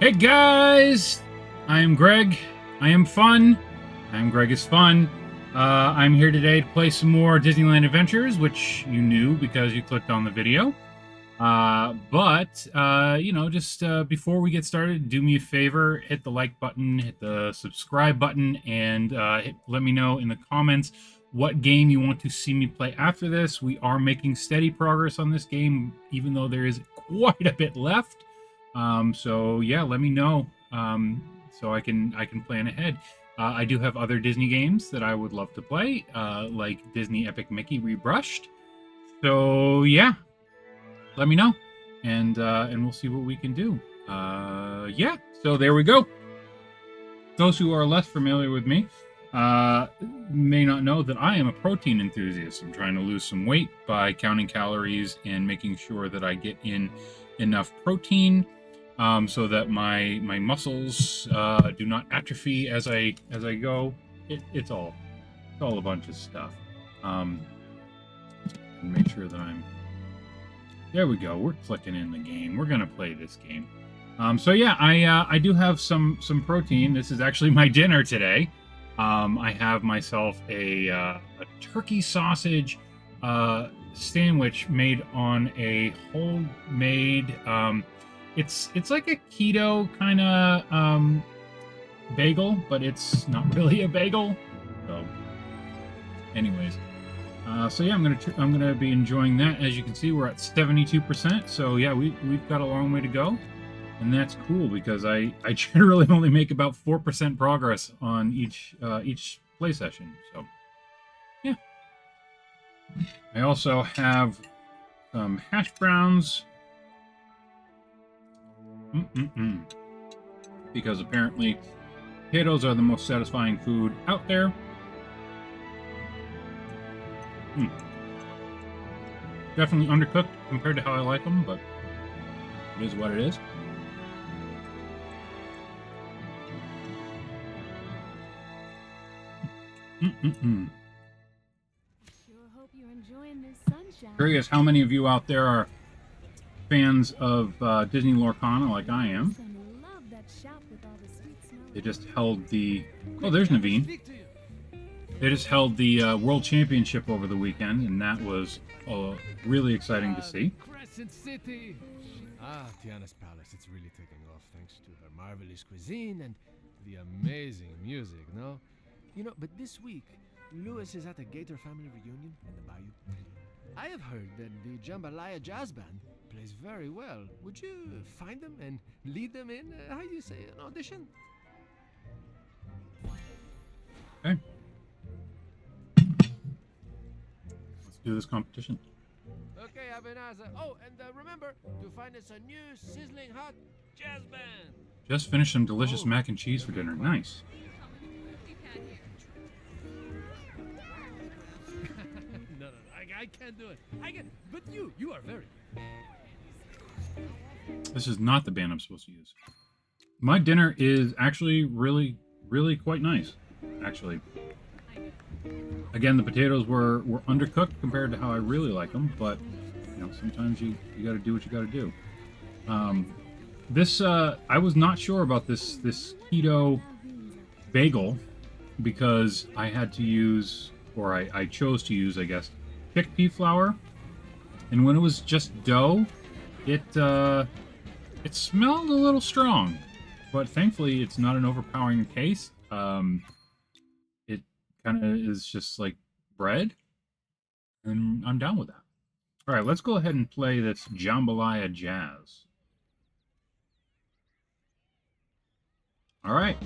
Hey guys, I am Greg. I am fun. I'm Greg is fun. I'm here today to play some more Disneyland Adventures, which you knew because you clicked on the video. Just before we get started, do me a favor, hit the like button, hit the subscribe button, and let me know in the comments what game you want to see me play after this. We are making steady progress on this game, even though there is quite a bit left. So yeah, let me know so I can plan ahead. I do have other Disney games that I would love to play, like Disney Epic Mickey Rebrushed. So yeah, let me know, and we'll see what we can do. Yeah, so there we go. Those who are less familiar with me may not know that I am a protein enthusiast. I'm trying to lose some weight by counting calories and making sure that I get in enough protein so that my muscles do not atrophy as I go. It's all a bunch of stuff. And make sure that there we go. We're clicking in the game. We're gonna play this game. So yeah, I do have some protein. This is actually my dinner today. I have myself a turkey sausage sandwich made on a homemade. It's like a keto kind of bagel, but it's not really a bagel. So, anyways. So yeah, I'm gonna be enjoying that. As you can see, we're at 72%. So yeah, we've got a long way to go, and that's cool because I generally only make about 4% progress on each play session. So yeah, I also have some hash browns. Because apparently potatoes are the most satisfying food out there. Definitely undercooked compared to how I like them, but it is what it is. Sure hope you're enjoying this sunshine. Curious how many of you out there are fans of Disney Lorcana like I am. They just held the... Oh, there's Naveen. They just held the World Championship over the weekend, and that was really exciting to see. Crescent City! Tiana's Palace, it's really taking off thanks to her marvelous cuisine and the amazing music, no? You know, but this week, Louis is at a Gator family reunion in the Bayou. I have heard that the Jambalaya Jazz Band plays very well. Would you find them and lead them in, how do you say, an audition? Okay. Do this competition. Okay, Abenaza. Oh, and remember to find us a new sizzling hot jazz band. Just finished some delicious mac and cheese for dinner. Nice. No, I can't do it. But you are very good. This is not the band I'm supposed to use. My dinner is actually really quite nice. Actually. Again, the potatoes were undercooked compared to how I really like them, but you know, sometimes you got to do what you got to do. I was not sure about this keto bagel because I had to use, or I chose to use, I guess, chickpea flour, and when it was just dough, it smelled a little strong, but thankfully it's not an overpowering taste. It kind of is just like bread, and I'm down with that. All right, let's go ahead and play this Jambalaya Jazz. All right.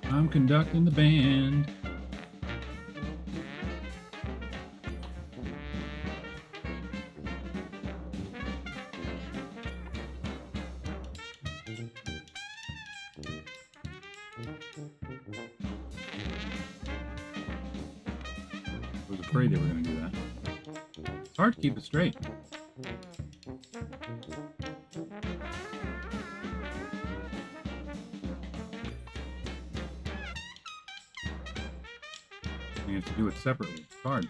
I'm conducting the band. I was afraid they were going to do that. It's hard to keep it straight. You have to do it separately. It's hard.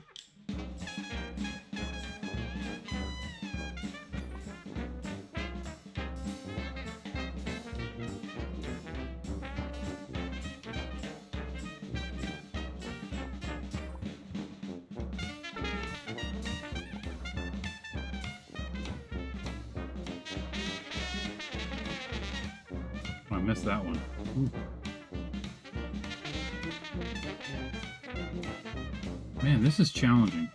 I missed that one. Ooh. Man, this is challenging.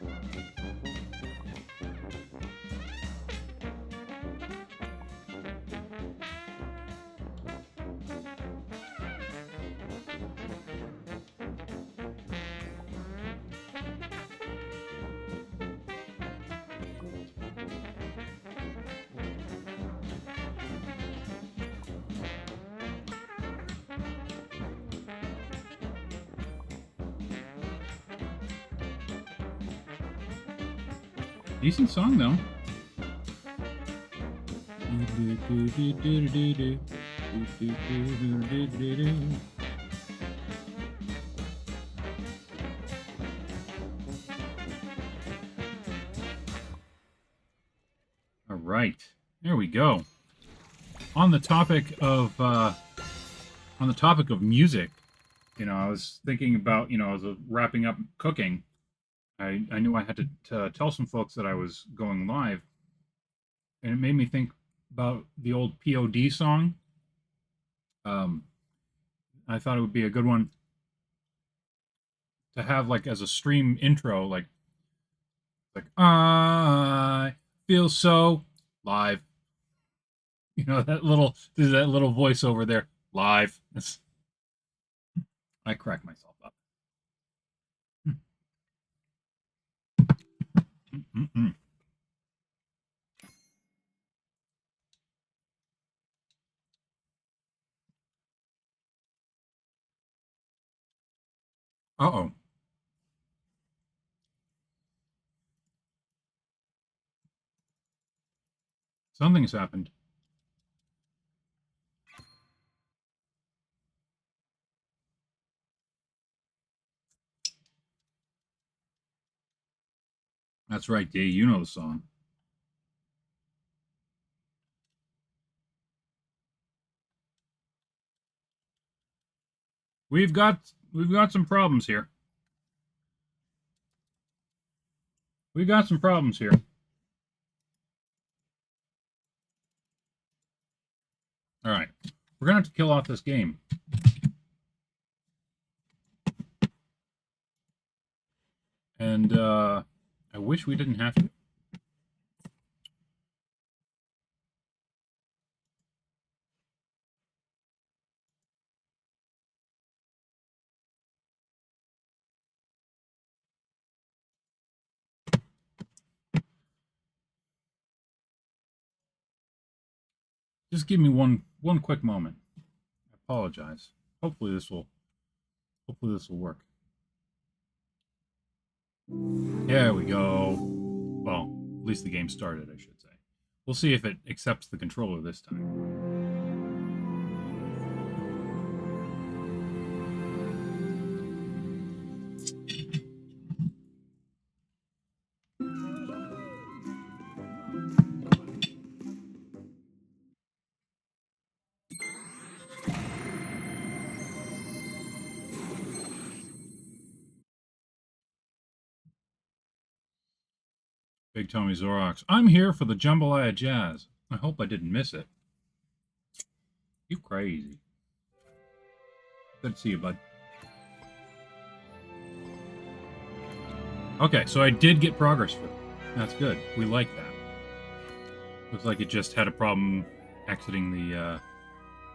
Decent song, though. All right, there we go. On the topic of music, I was thinking about, as a wrapping up cooking. I knew I had to tell some folks that I was going live, and it made me think about the old POD song. I thought it would be a good one to have, like, as a stream intro, like I feel so live. That little voiceover there, live. I crack myself up. Mm-mm. Uh-oh. Something's happened. That's right, Dee. You know the song. We've got some problems here. We've got some problems here. All right. We're going to have to kill off this game. And I wish we didn't have to. Just give me one quick moment. I apologize. Hopefully this will work. There we go. Well, at least the game started, I should say. We'll see if it accepts the controller this time. Big Tommy Zorox. I'm here for the Jambalaya Jazz. I hope I didn't miss it. You crazy. Good to see you, bud. Okay, so I did get progress for it. That's good. We like that. Looks like it just had a problem exiting the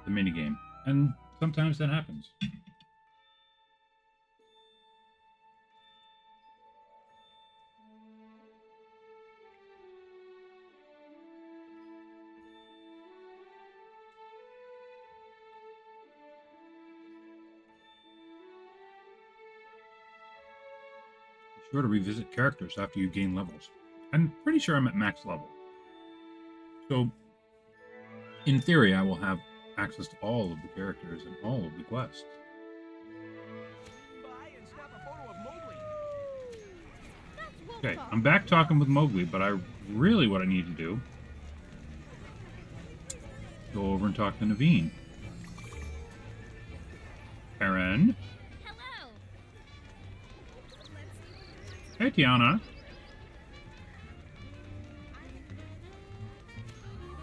minigame. And sometimes that happens. Be sure to revisit characters after you gain levels. I'm pretty sure I'm at max level. So, in theory, I will have access to all of the characters and all of the quests. Buy and snap a photo of Mowgli. Okay, I'm back talking with Mowgli, but what I need to do, go over and talk to Naveen. Aaron. Hello. Hey, Tiana.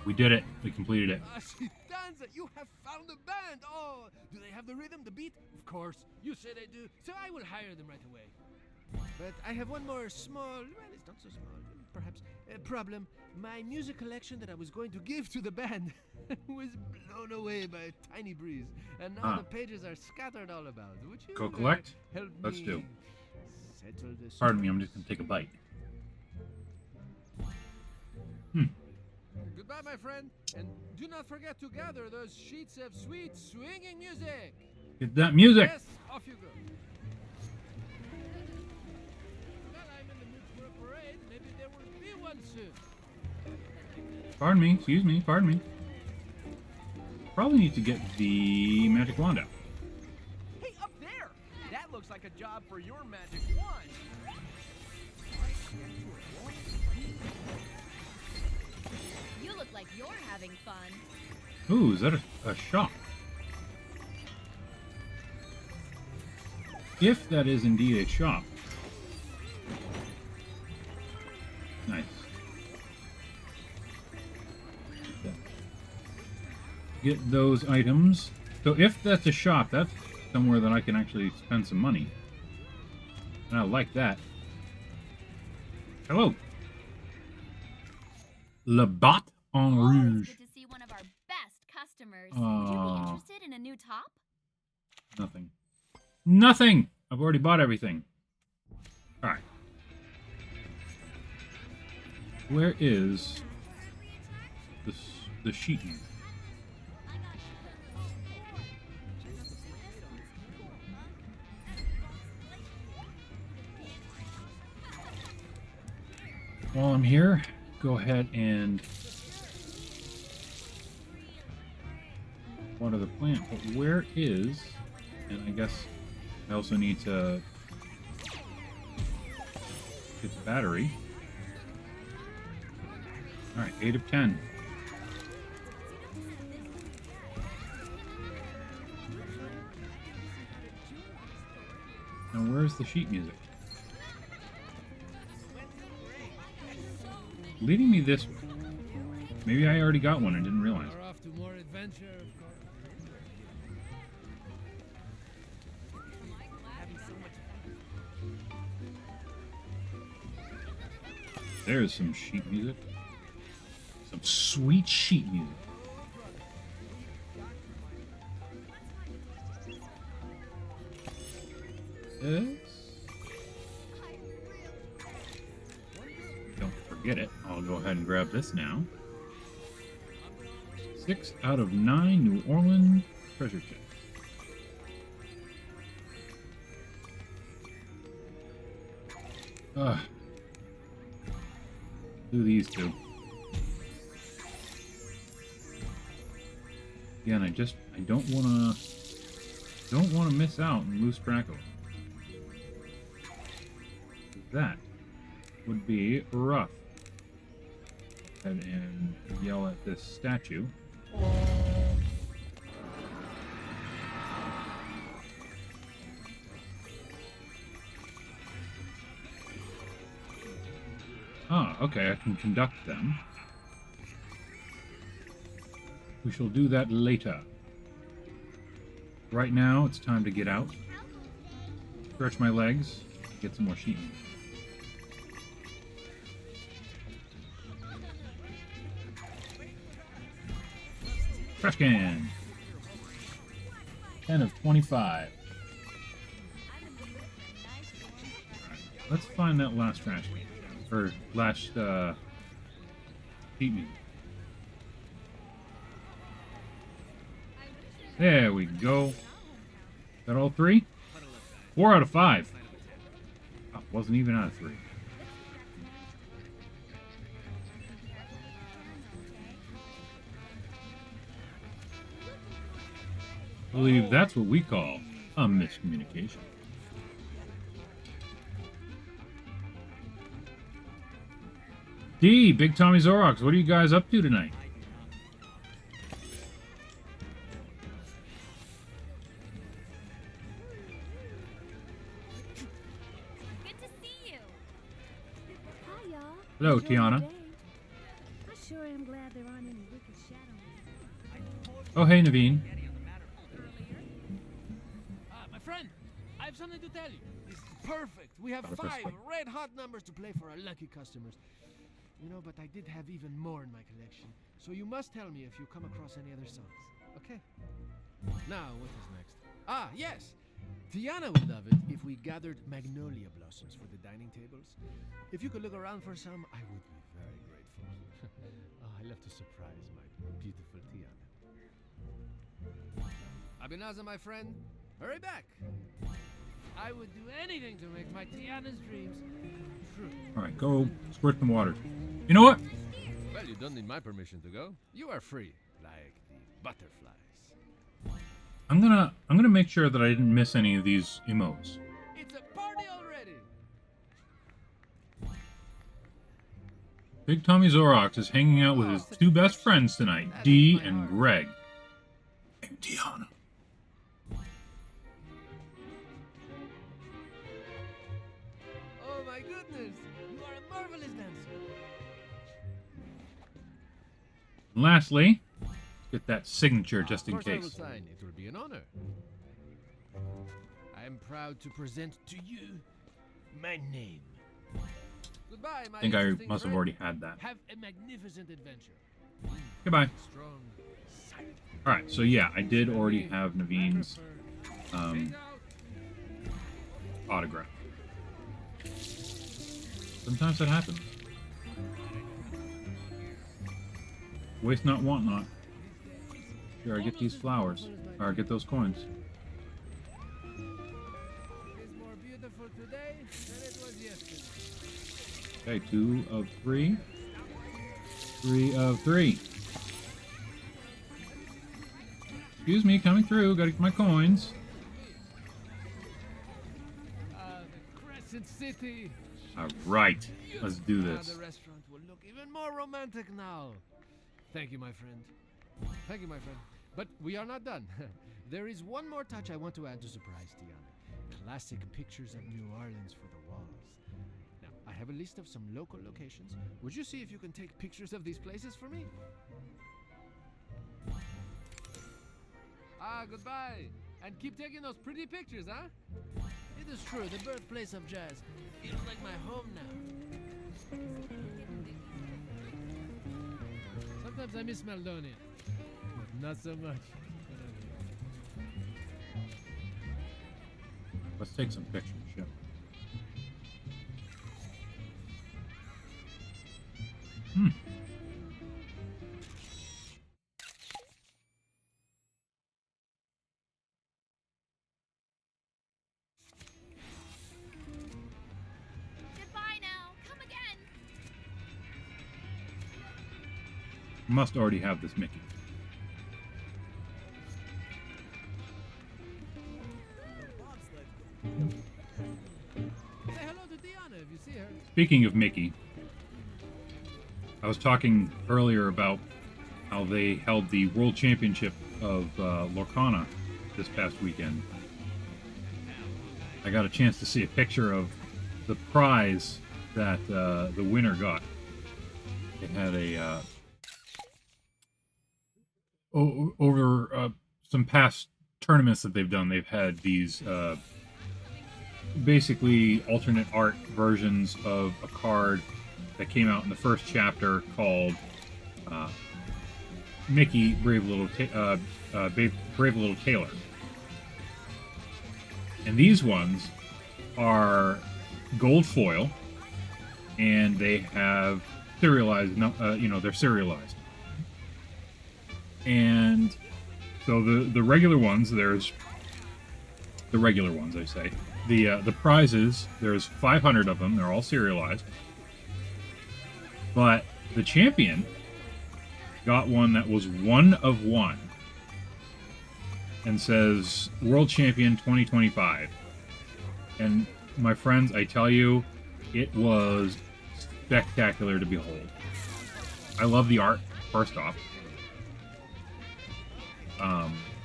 We did it. We completed it. Shitanza, you have found a band! Oh, do they have the rhythm, the beat? Of course, you say they do, so I will hire them right away. But I have one more small, well, it's not so small, perhaps, problem. My music collection that I was going to give to the band was blown away by a tiny breeze, and now the pages are scattered all about. Would you Go collect? help Let's me do. settle this? Pardon me, I'm just going to take a bite. Goodbye, my friend, and do not forget to gather those sheets of sweet swinging music. Get that music! Yes, off you go. Well, I'm in the mood for a parade. Maybe there will be one soon. Pardon me, excuse me, pardon me. Probably need to get the magic wand out. Hey, up there! That looks like a job for your magic wand. You look like you're having fun. Ooh, is that a shop? If that is indeed a shop. Nice. Get those items. So if that's a shop, that's somewhere that I can actually spend some money. And I like that. Hello. Le Bat en Always Rouge. good to see one of our best customers. Would you be interested in a new top? Nothing. Nothing! I've already bought everything. Alright. Where is the sheet music? While I'm here, go ahead and water the plant. But where is... And I guess I also need to get the battery. Alright, 8 of 10. Now where's the sheet music? Leading me this way. Maybe I already got one and didn't realize. We're off to more adventure, of course. There's some sheet music. Some sweet sheet music. Yes. Don't forget it. I'll go ahead and grab this now. 6 out of 9 New Orleans treasure chests. Do these two. Again, I don't wanna miss out and lose track of them. That would be rough. Go ahead and yell at this statue. Ah, okay, I can conduct them. We shall do that later. Right now, it's time to get out. Stretch my legs, get some more sheet music. Trash can. 10 of 25. Alright, let's find that last trash can. Or last sheet music. There we go. Is that all 3? 4 out of 5. Oh, wasn't even out of 3. I believe that's what we call a miscommunication. D, Big Tommy Zorox, what are you guys up to tonight? Good to see you. Hi, y'all. Hello, Enjoying Tiana. the day? I sure am glad there aren't any wicked shadows. Oh, hey, Naveen. My friend, I have something to tell you. This is perfect. We have Gotta press 5 play. red-hot numbers to play for our lucky customers. You know, but I did have even more in my collection. So you must tell me if you come across any other songs. Okay? Now, what is next? Ah, yes! Tiana would love it if we gathered magnolia blossoms for the dining tables. If you could look around for some, I would be very grateful. Oh, I love to surprise my beautiful Tiana. Abinaza, my friend, hurry back! I would do anything to make my Tiana's dreams true. All right, go squirt some water. You know what? Well, you don't need my permission to go. You are free, like the butterflies. I'm gonna make sure that I didn't miss any of these emotes. It's a party already! Big Tommy Zorox is hanging out with his two best friends tonight, D and Greg. And Tiana. Oh my goodness! You are a marvelous dancer! And lastly, get that signature just in Of course I will case. sign. It will be an honor. I am proud to present to you my name. Goodbye, my I think I interesting must have friend. already had that. Have a magnificent adventure. Goodbye. Strong, silent. All right, so yeah, I did already have Naveen's autograph. Sometimes that happens. Waste not, want not. Here, I get these flowers. Or get those coins. It's more beautiful today than it was yesterday. Okay, 2 of 3. 3 of 3. Excuse me, coming through. Gotta get my coins. The Crescent City. All right, let's do this. The restaurant will look even more romantic now. Thank you, my friend. Thank you, my friend. But we are not done. There is one more touch I want to add to surprise Tiana. Classic pictures of New Orleans for the walls. Now, I have a list of some local locations. Would you see if you can take pictures of these places for me? Ah, goodbye. And keep taking those pretty pictures, huh? It is true, the birthplace of jazz feels like my home now. Sometimes I miss Maldonia, but not so much. Let's take some pictures, shall we? Goodbye now. Come again. Must already have this Mickey. Say hello to Diana if you see her. Speaking of Mickey, I was talking earlier about how they held the World Championship of Lorcana this past weekend. I got a chance to see a picture of the prize that the winner got. It had a over some past tournaments that they've done. They've had these basically alternate art versions of a card that came out in the first chapter called Mickey Brave Little Brave Little Tailor. And these ones are gold foil, and they have serialized. They're serialized. And so the regular ones, there's the regular ones, I say. The prizes, there's 500 of them. They're all serialized. But the champion got one that was 1 of 1 and says World Champion 2025. And my friends, I tell you, it was spectacular to behold. I love the art, first off.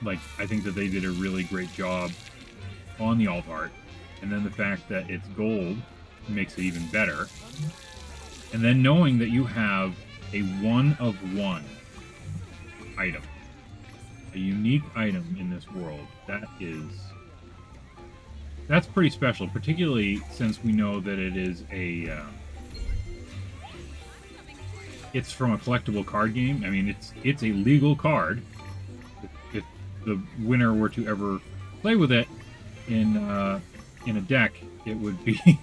Like, I think that they did a really great job on the alt art. And then the fact that it's gold makes it even better. And then knowing that you have a one-of-one item, a unique item in this world, that's pretty special, particularly since we know that it is it's from a collectible card game. I mean, it's a legal card. If the winner were to ever play with it in a deck, it would be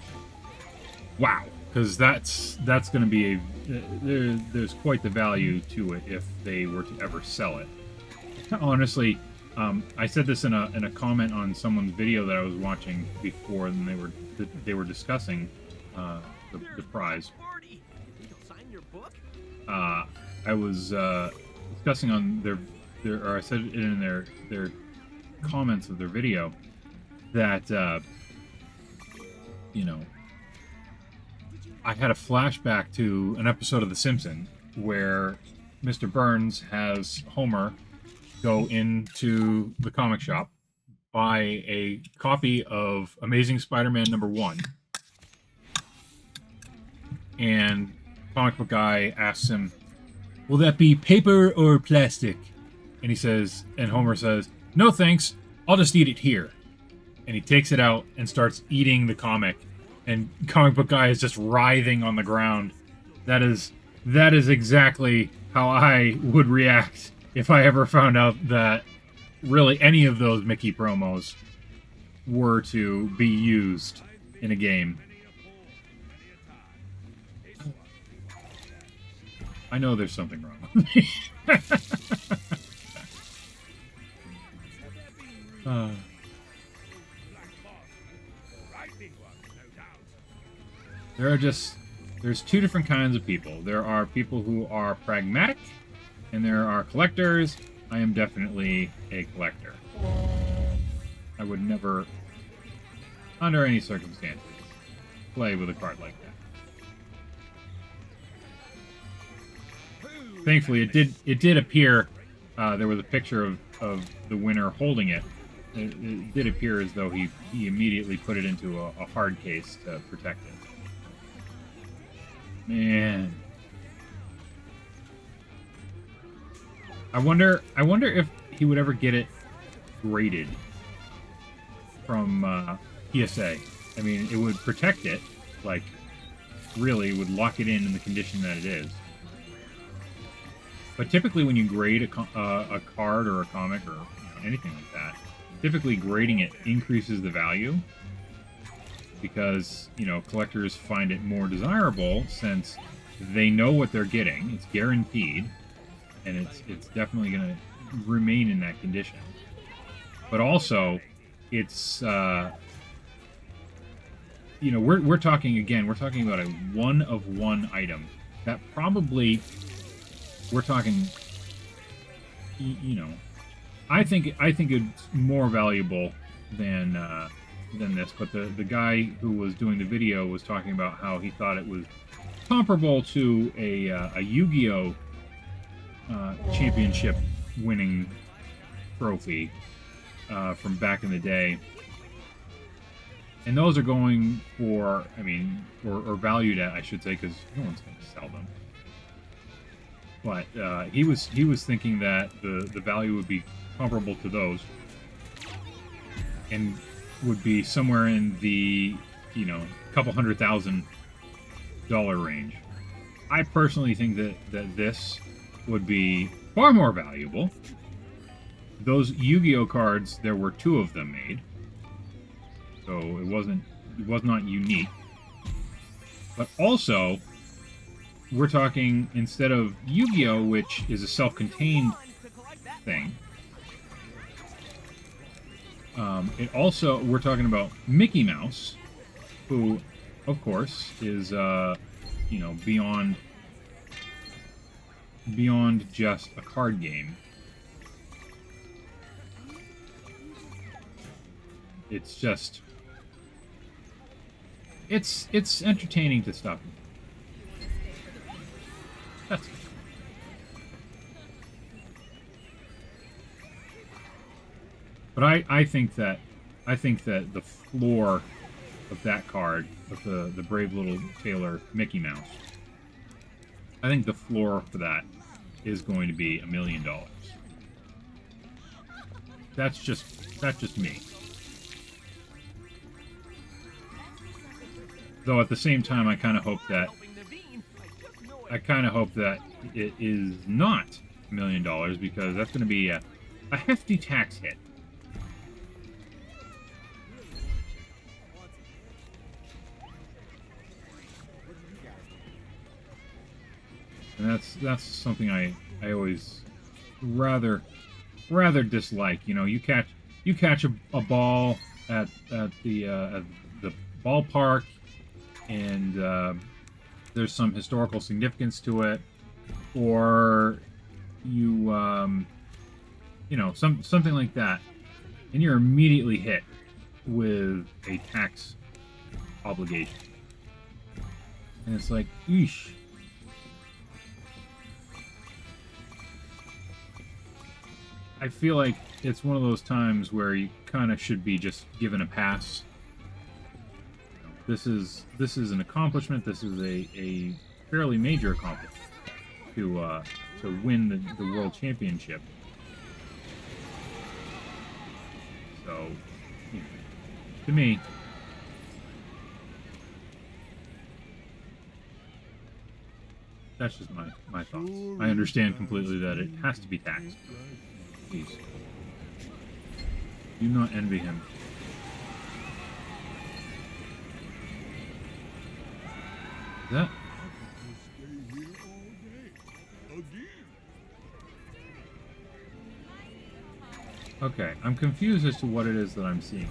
wow, because that's going to be there's quite the value to it if they were to ever sell it. Honestly, I said this in a comment on someone's video that I was watching before, and they were discussing the prize. I was discussing on their or I said it in their comments of their video that you know, I had a flashback to an episode of The Simpsons where Mr. Burns has Homer go into the comic shop, buy a copy of Amazing Spider-Man #1, and comic book guy asks him, "Will that be paper or plastic?" And he says, and Homer says, "No thanks, I'll just eat it here." And he takes it out and starts eating the comic, and comic book guy is just writhing on the ground. That is exactly how I would react if I ever found out that really any of those Mickey promos were to be used in a game. I know there's something wrong with me. There's two different kinds of people. There are people who are pragmatic, and there are collectors. I am definitely a collector. I would never, under any circumstances, play with a card like that. Thankfully, it did appear there was a picture of the winner holding it. It did appear as though he immediately put it into a hard case to protect it. Man. I wonder if he would ever get it graded from PSA. I mean, it would protect it, like, really, it would lock it in the condition that it is. But typically when you grade a card or a comic or anything like that, typically grading it increases the value because, collectors find it more desirable since they know what they're getting. It's guaranteed, and it's definitely going to remain in that condition. But also, it's we're talking about a one-of-one item that probably we're talking. I think it's more valuable than this. But the guy who was doing the video was talking about how he thought it was comparable to a Yu-Gi-Oh! Championship winning trophy from back in the day. And those are going for, or valued at, I should say, because no one's going to sell them. But he was thinking that the value would be comparable to those, and would be somewhere in the couple $100,000 range. I personally think that this would be far more valuable. Those Yu-Gi-Oh cards, there were 2 of them made, so it was not unique. But also, we're talking, instead of Yu-Gi-Oh, which is a self-contained thing, we're talking about Mickey Mouse, who, of course, is beyond just a card game. It's just it's entertaining to stuff. That's But I think that the floor of that card, of the brave little tailor Mickey Mouse, I think the floor for that is going to be $1 million. That's just me. Though at the same time, I kind of hope that it is not $1 million, because that's going to be a hefty tax hit. And that's something I always rather dislike. You know, you catch a ball at the ballpark, and there's some historical significance to it, or you know, something like that, and you're immediately hit with a tax obligation, and it's like, eesh. I feel like it's one of those times where you kind of should be just given a pass. This is an accomplishment. This is a fairly major accomplishment to win the world championship. So, you know, to me, that's just my thoughts. I understand completely that it has to be taxed. Please. Do not envy him. That? Okay, I'm confused as to what it is that I'm seeing.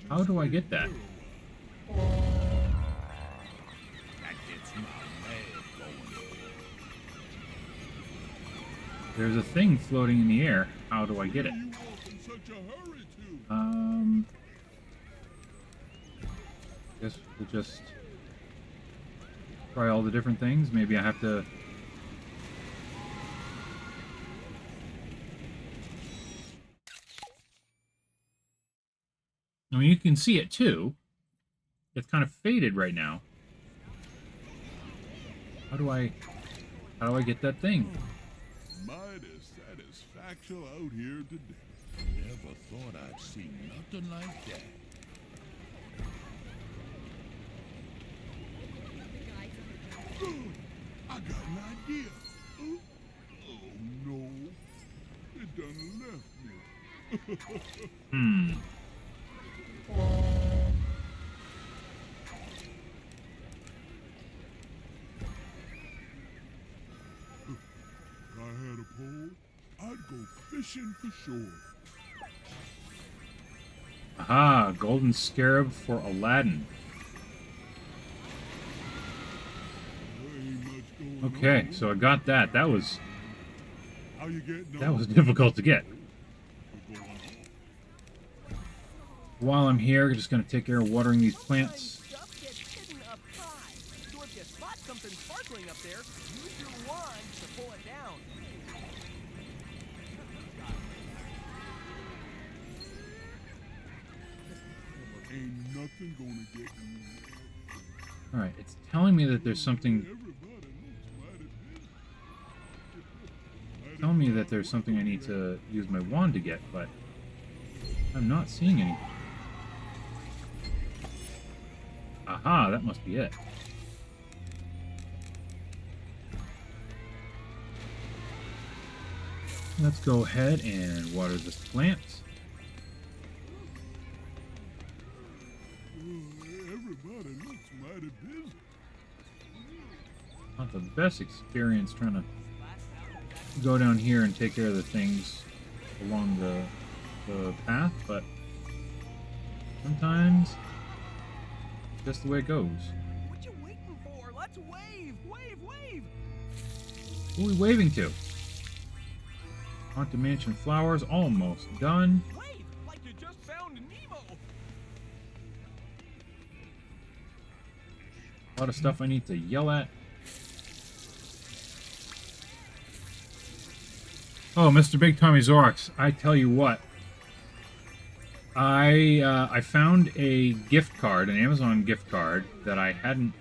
How do I get that? There's a thing floating in the air. How do I get it? Guess we'll just try all the different things. Maybe I have to... I mean, you can see it too. It's kind of faded right now. How do I get that thing? Mighty satisfaction out here today. Never thought I'd see nothing like that. I got an idea. Oh no, it done left me. If I had a pole, I'd go fishing for sure. Aha, golden scarab for Aladdin. Okay, so I got that. That was difficult to get. While I'm here, I'm just going to take care of watering these plants. Stuff gets hidden up high. So if you spot something sparkling up there, use your wand to pull it down. Ain't nothing gonna get me. Alright, it's telling me that there's something... Telling me that there's something I need to use my wand to get, but I'm not seeing anything. Aha, that must be it. Let's go ahead and water this plant. Everybody looks mighty busy. Not the best experience trying to go down here and take care of the things along the path, but sometimes just the way it goes. What you waiting for? Let's wave! Wave! Wave! Who are we waving to? Haunted Mansion flowers almost done. Wave! Like you just found Nemo! A lot of stuff I need to yell at. Oh, Mr. Big Tommy Zorax, I tell you what. I found a gift card, an Amazon gift card, that I hadn't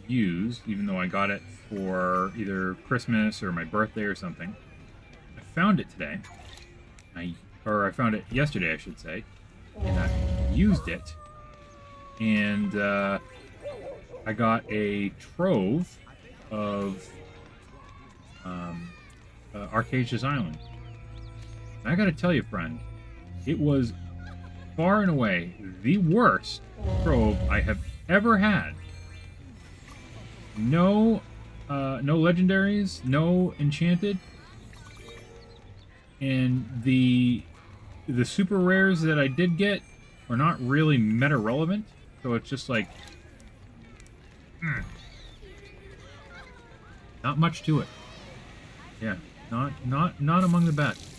used, even though I got it for either Christmas or my birthday or something. I found it today. I found it yesterday, I should say. And I used it. And I got a trove of Arcasia's Island. And I gotta tell you, friend, it was far and away the worst trove I have ever had. No legendaries, no enchanted, and the super rares that I did get are not really meta relevant, so it's just like not much to it. Yeah, not among the best.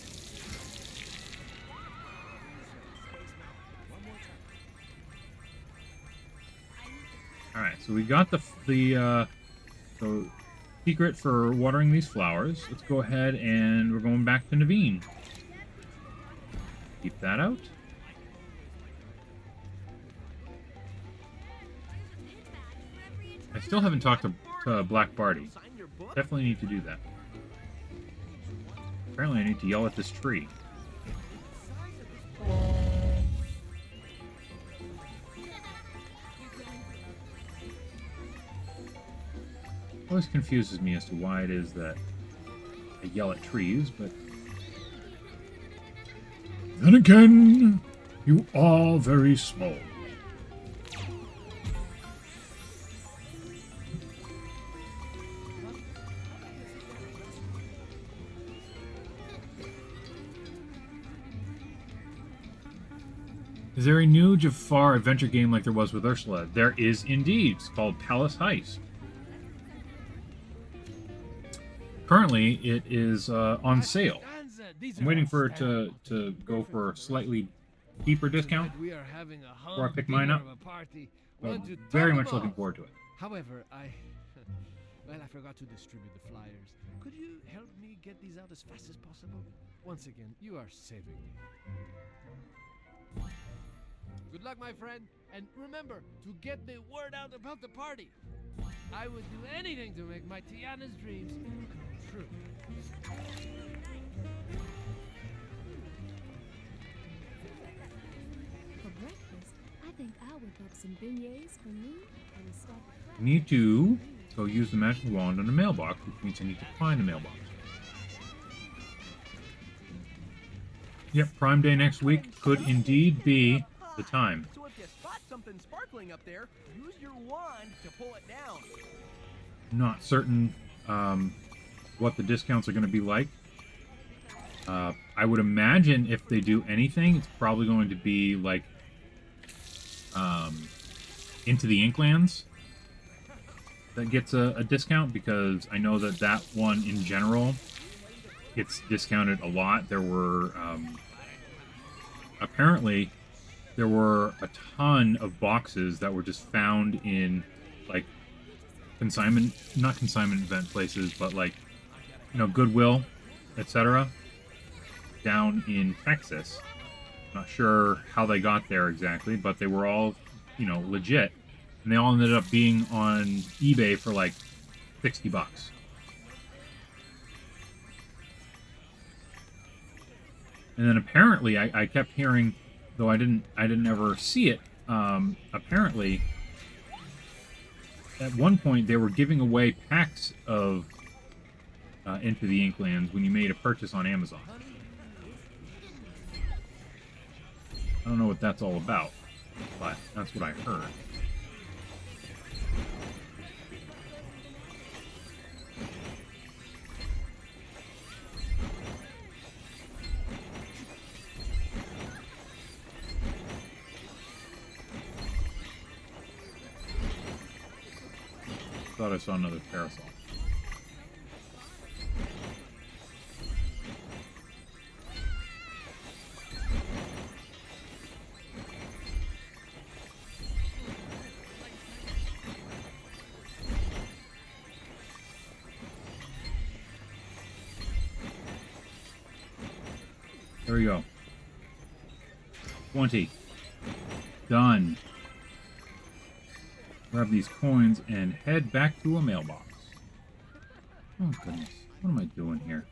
All right, so we got the secret for watering these flowers. Let's go ahead and we're going back to Naveen. Keep that out. I still haven't talked to Black Barty. Definitely need to do that. Apparently I need to yell at this tree. Always confuses me as to why it is that I yell at trees, but then again, you are very small. Is there a new Jafar adventure game like there was with Ursula? There is indeed. It's called Palace Heist. Currently, it is on sale. I'm waiting for it to go for a slightly deeper discount before I pick mine up. But very much looking forward to it. However, well, I forgot to distribute the flyers. Could you help me get these out as fast as possible? Once again, you are saving me. Good luck, my friend, and remember to get the word out about the party. I would do anything to make my Tiana's dreams come true. For breakfast, I think I'll whip up some beignets for me and a stack of I need to go use the magic wand on the mailbox, which means I need to find the mailbox. Yep, Prime Day next week could indeed be the time. So if you spot something sparkling up there, use your wand to pull it down. Not certain what the discounts are going to be like. I would imagine if they do anything, it's probably going to be like Into the Inklands that gets a discount, because I know that one in general gets discounted a lot. There were apparently there were a ton of boxes that were just found in like not consignment event places, but like, you know, Goodwill, etc. down in Texas. Not sure how they got there exactly, but they were all, you know, legit, and they all ended up being on eBay for like $60. And then apparently, I kept hearing, though I didn't ever see it. Apparently, at one point they were giving away packs of Into the Inklands when you made a purchase on Amazon. I don't know what that's all about, but that's what I heard. thought I saw another parasol. There we go. 20. Done. Grab these coins and head back to a mailbox. Oh, goodness. What am I doing here?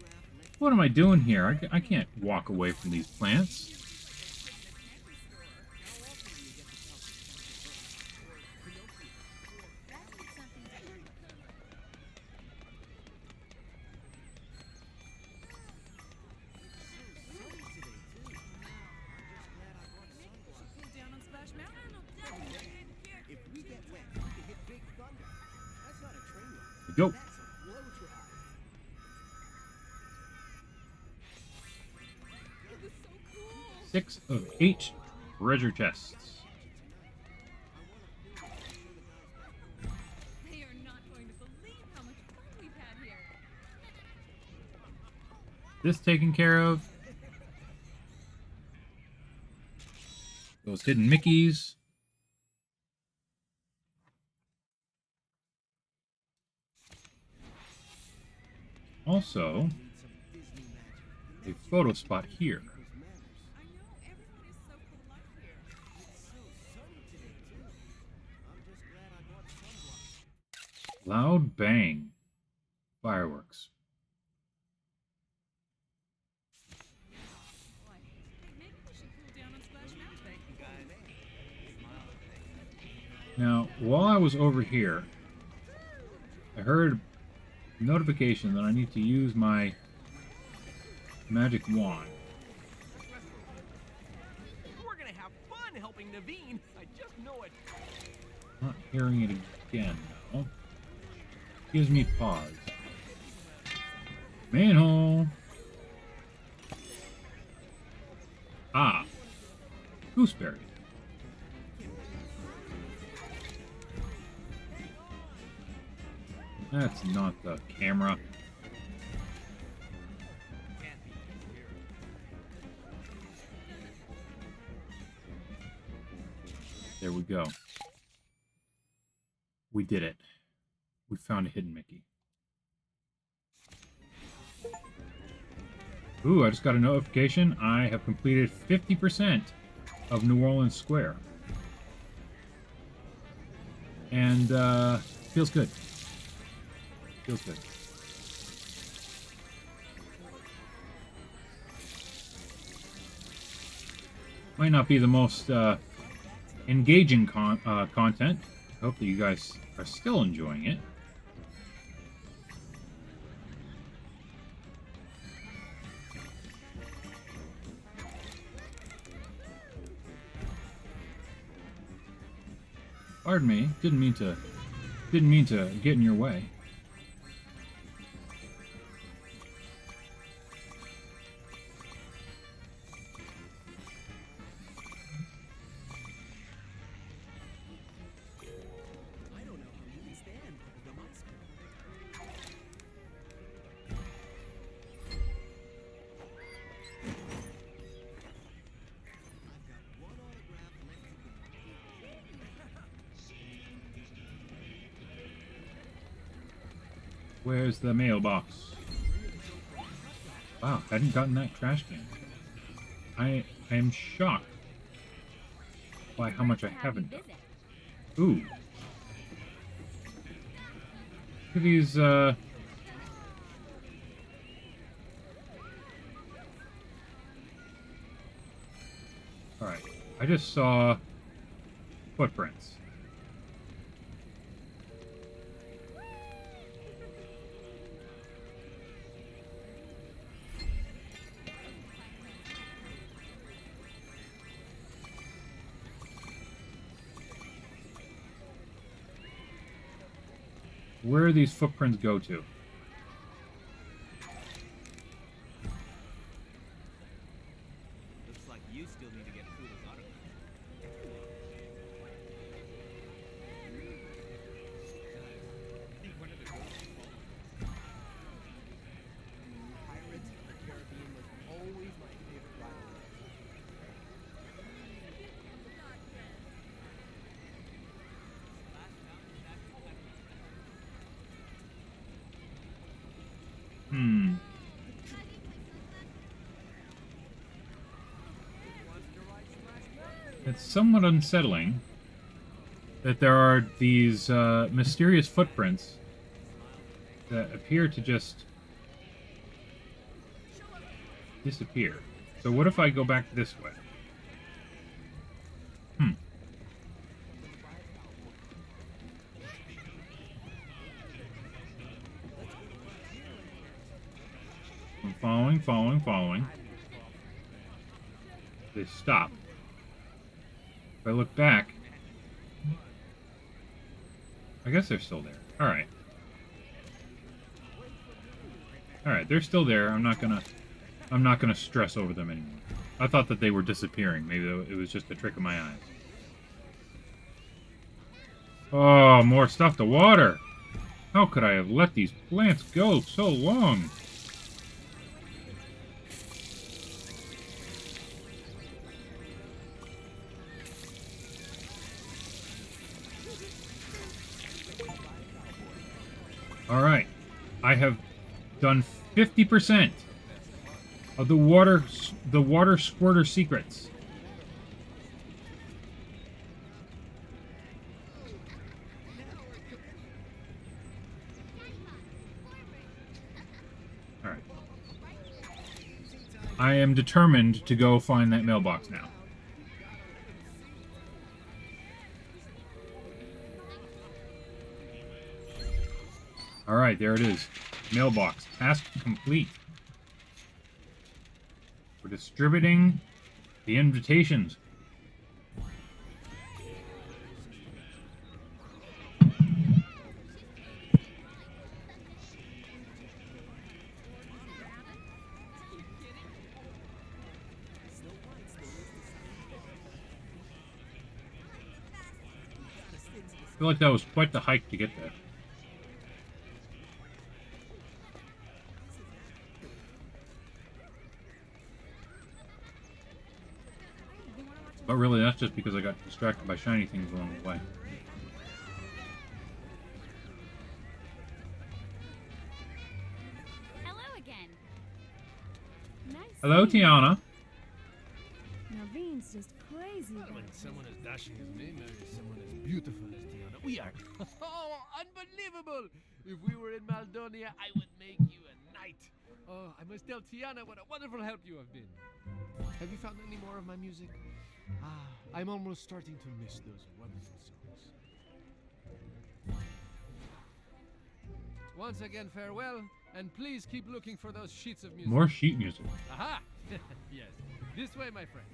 What am I doing here? I can't walk away from these plants. Go. 6 of 8 treasure chests. They are not going to believe how much fun we've had here. This taken care of. Those hidden Mickeys. Also, a photo spot here. I know everyone is so polite here. Loud bang. Fireworks. Boy, maybe we should cool down on Splash Mountain. Now, while I was over here, I heard a notification that I need to use my magic wand. We're gonna have fun helping Naveen. I just know it. Not hearing it again, though. Gives me pause. Manhole! Ah! Gooseberry. That's not the camera. There we go. We did it. We found a hidden Mickey. Ooh, I just got a notification. I have completed 50% of New Orleans Square. And, feels good. Feels good. Might not be the most, engaging content. I hope that you guys are still enjoying it. Pardon me, didn't mean to get in your way. I don't know how you can stand the mice. I've got one autograph left to go. Where's the mailbox? Wow, hadn't gotten that trash can. I am shocked by how much I haven't done. Ooh. Look at these, Alright, I just saw footprints. Where do these footprints go to? Looks like you still need to get Pluto's autograph. It's somewhat unsettling that there are these mysterious footprints that appear to just disappear. So what if I go back this way? I'm following. They stop. If I look back, I guess they're still there. Alright. Alright, they're still there. I'm not gonna stress over them anymore. I thought that they were disappearing. Maybe it was just a trick of my eyes. Oh, more stuff to water! How could I have let these plants go so long? Alright, I have done 50% of the water squirter secrets. Alright. I am determined to go find that mailbox now. Alright, there it is. Mailbox. Task complete. We're distributing the invitations. I feel like that was quite the hike to get there. But really, that's just because I got distracted by shiny things along the way. Hello again. Nice. Hello, Tiana. Naveen's just crazy. When someone as dashing as me marries someone as beautiful as Tiana, we are. Oh, unbelievable! If we were in Maldonia, I would make you a knight. Oh, I must tell Tiana what a wonderful help you have been. Have you found any more of my music? I'm almost starting to miss those wonderful songs. Once again, farewell, and please keep looking for those sheets of music. More sheet music. Aha! Yes, this way, my friend.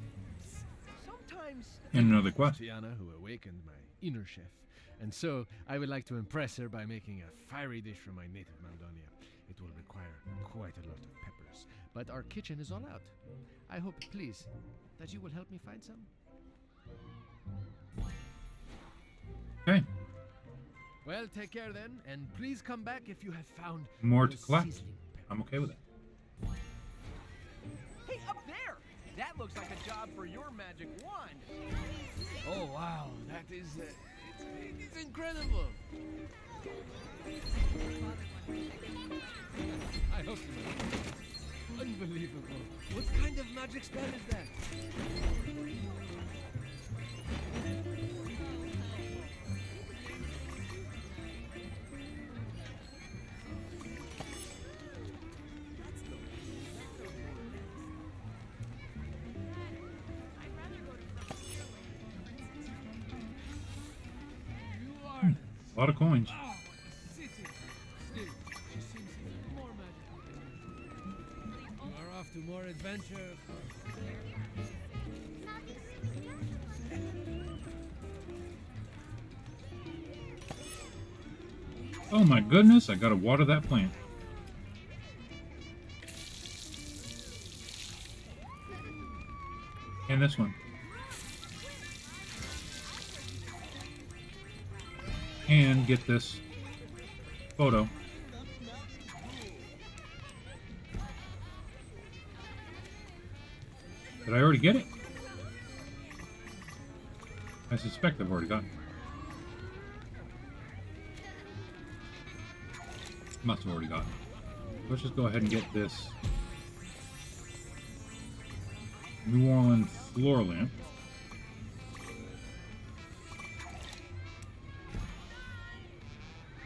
Sometimes And another quest. Tiana, who awakened my inner chef, and so I would like to impress her by making a fiery dish from my native Maldonia. It will require quite a lot of peppers, but our kitchen is all out. I hope, please, that you will help me find some. Okay. Well, take care then, and please come back if you have found More to those collect. sizzling peppers. I'm okay with it. Hey, up there! That looks like a job for your magic wand. Oh wow, that is it's incredible. I hope so. Unbelievable. What kind of magic spell is that? A lot of coins. Oh, city. Still, she seems more magical. You are off to more adventures. Oh my goodness, I gotta water that plant. And this one. And get this photo. Did I already get it? I suspect I've already gotten it. Must have already gotten it. Let's just go ahead and get this New Orleans floor lamp.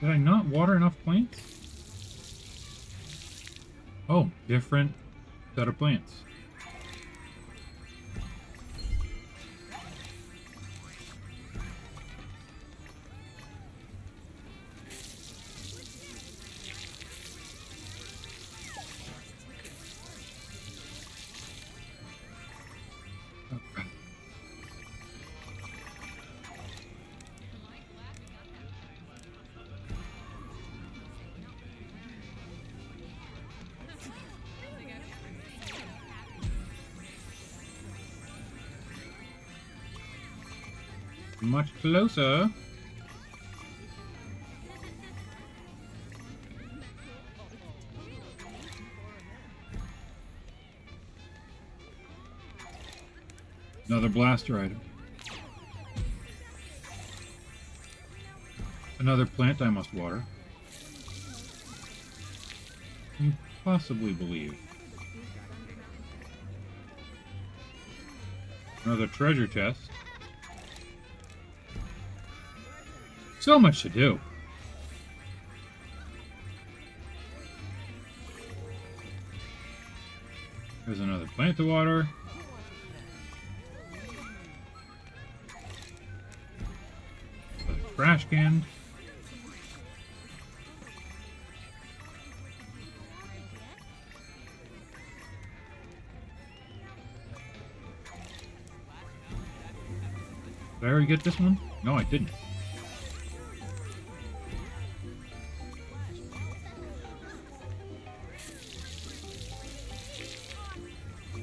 Did I not water enough plants? Oh, different set of plants. Much closer. Another blaster item. Another plant I must water. Can you possibly believe? Another treasure chest. So much to do. There's another plant to water. A trash can. Did I already get this one? No, I didn't.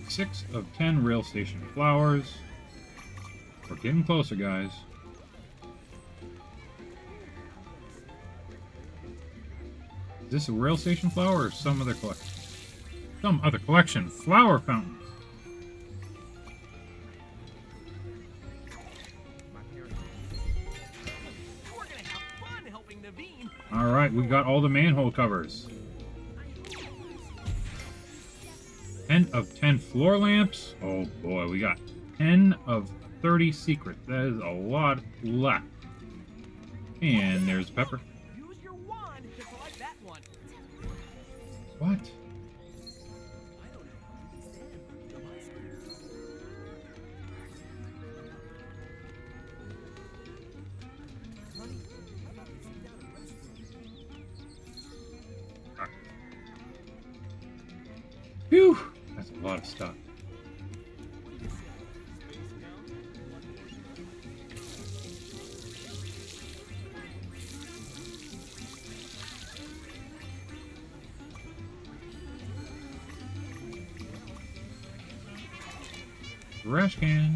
6 of 10 rail station flowers. We're getting closer, guys. Is this a rail station flower or some other collection? Some other collection. Flower fountains. We're gonna have fun helping Naveen. Alright, we got all the manhole covers. 10 of 10 floor lamps. Oh boy, we got 10 of 30 secrets. That is a lot left. And there's Pepper. Use your wand to select that one. What? Phew! That's a lot of stuff. Trash can.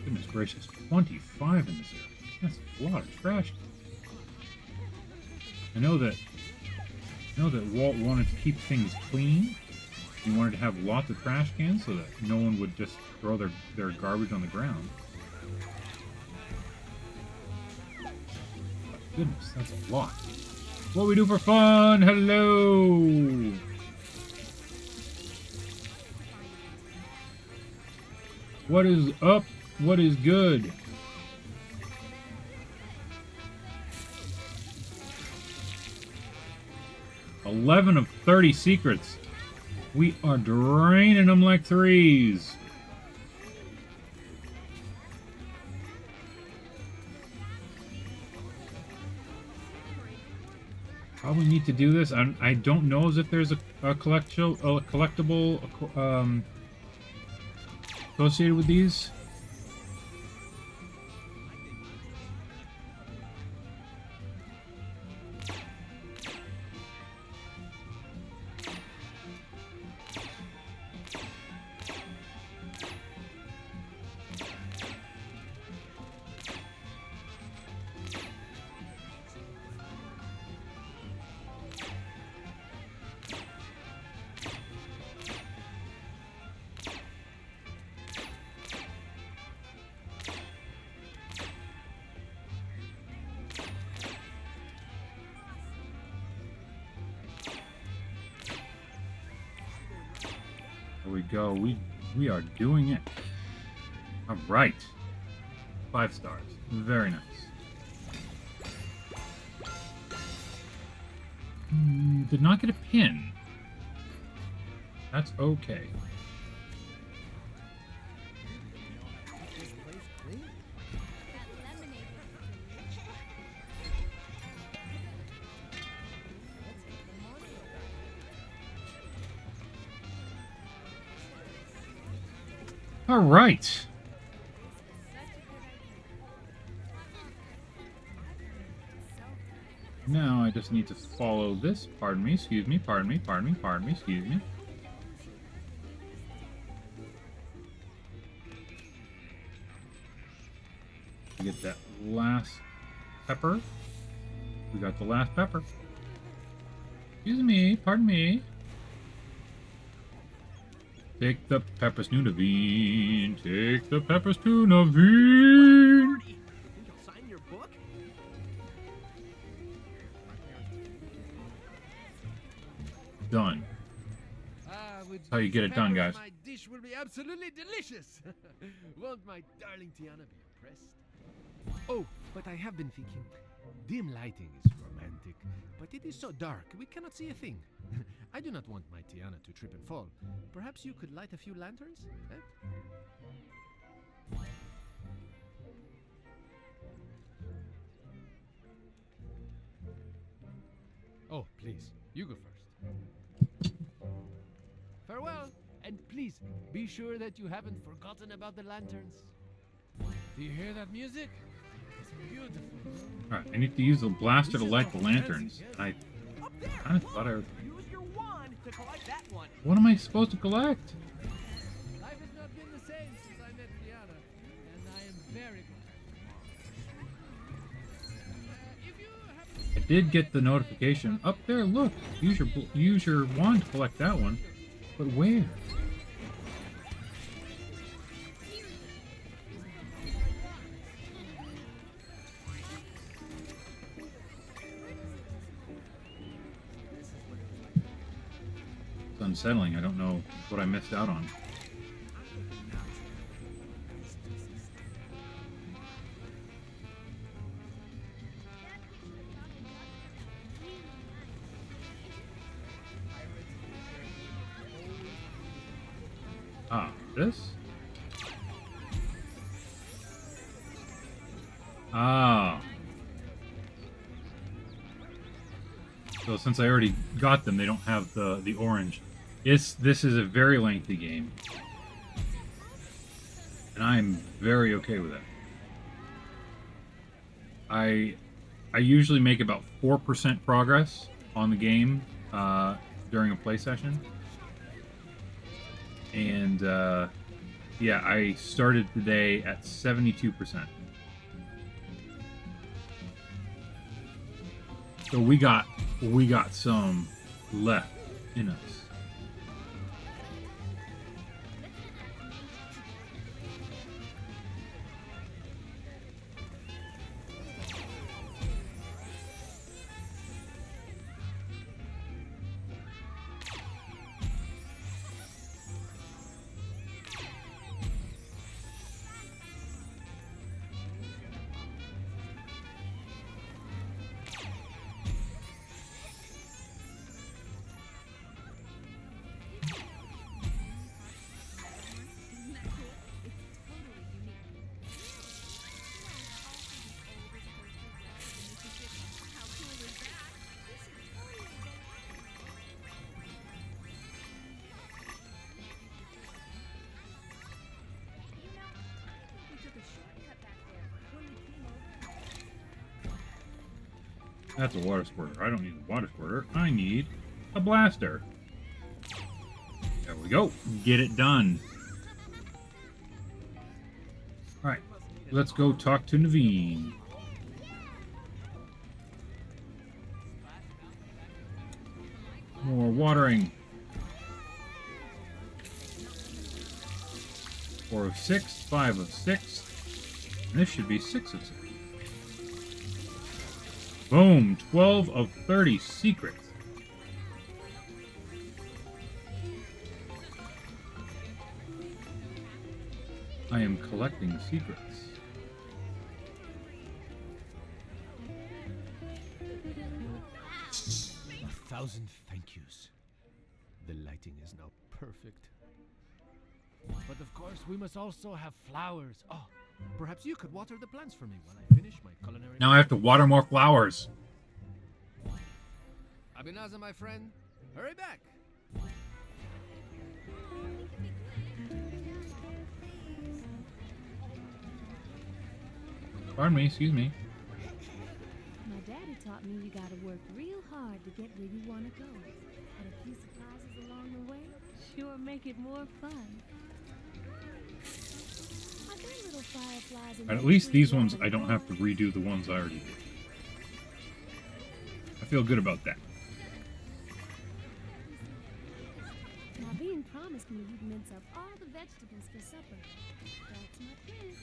Goodness gracious, 25 in this area. That's a lot of trash. I know that Walt wanted to keep things clean. He wanted to have lots of trash cans so that no one would just throw their garbage on the ground. But goodness, that's a lot. What we do for fun? Hello! What is up? What is good? $11 of 30 secrets. We are draining them like threes. Probably need to do this. I don't know as if there's a collectible associated with these. There we go. We are doing it. All right. 5 stars. Very nice. Did not get a pin. That's okay. This place clean. That lemonade was delicious. All right. Now I just need to follow this. Pardon me, excuse me, pardon me, pardon me, pardon me, excuse me. We get that last pepper. We got the last pepper. Excuse me, pardon me. Take the peppers to Naveen. Take the peppers to Naveen. Marty, you think he'll sign your book? Done. With how you get these it done, peppers, guys. My dish will be absolutely delicious. Won't my darling Tiana be impressed? Oh, but I have been thinking. Dim lighting is romantic, but it is so dark we cannot see a thing. I do not want my Tiana to trip and fall. Perhaps you could light a few lanterns? Oh, please, you go first. Farewell, and please be sure that you haven't forgotten about the lanterns. Do you hear that music? It's beautiful. Alright, I need to use the blaster to light the lanterns. I Up there. kind of thought I was... Use your wand to collect that one. What am I supposed to collect? Life has not been the same since I met Tiana, and I am very glad. If you have I did get the notification. Up there, look. Use your wand to collect that one. But where? It's unsettling. I don't know what I missed out on. Ah, this? Ah. So since I already got them, they don't have the orange. This is a very lengthy game. And I'm very okay with it. I usually make about 4% progress on the game during a play session. And yeah, I started today at 72%. So we got some left in us. Isn't that cool? It's totally unique. How cool is that? This is totally You know, I think we took a shortcut back there when we came over. That's a water squirter. I don't need a water squirter. I need a blaster. There we go. Get it done. Alright. Let's go talk to Naveen. More watering. 4 of 6, 5 of 6. And this should be 6 of 6. Boom! 12 of 30 secrets. I am collecting secrets. 1,000 thank yous. The lighting is now perfect. But of course, we must also have flowers. Oh, perhaps you could water the plants for me while I finish my culinary. Now I have to water more flowers. Abinaza, my friend, hurry back. Pardon me, excuse me. My daddy taught me you gotta work real hard to get where you wanna go. But a few surprises along the way sure make it more fun. Are there little fireflies in But at the least tree these ones, rather I don't than have to redo the ones I already did. I feel good about that. Naveen promised me he'd mince up all the vegetables for supper. That's my prince.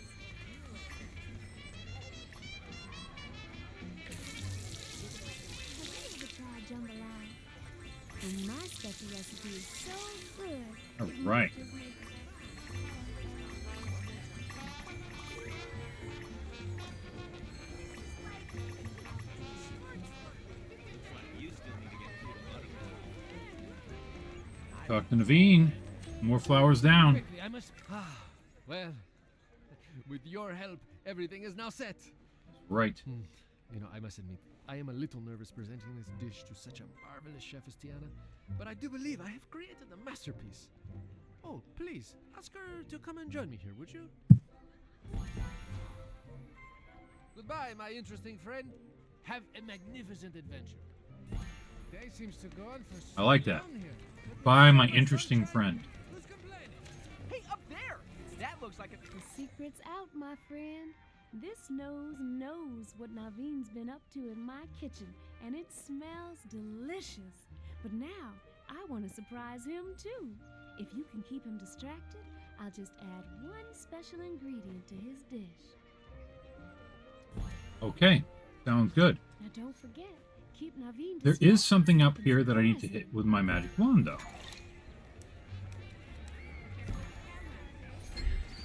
Have you ever tried jambalaya? And my special recipe is so good. All it might right. just make- Talk to Naveen. More flowers down. Quickly, I must. Well, with your help, everything is now set. Right. You know, I must admit, I am a little nervous presenting this dish to such a marvelous chef as Tiana, but I do believe I have created a masterpiece. Oh, please, ask her to come and join me here, would you? Goodbye, my interesting friend. Have a magnificent adventure. Day seems to go on for so I like that. long here. Bye, my interesting friend. Who's complaining? Hey, up there! That looks like a... The secret's out, my friend. This nose knows what Naveen's been up to in my kitchen, and it smells delicious. But now, I want to surprise him too. If you can keep him distracted, I'll just add one special ingredient to his dish. Okay. Sounds good. Now don't forget, keep Naveen There is distracted something so up he can here that I need to surprise hit him. with my magic wand, though.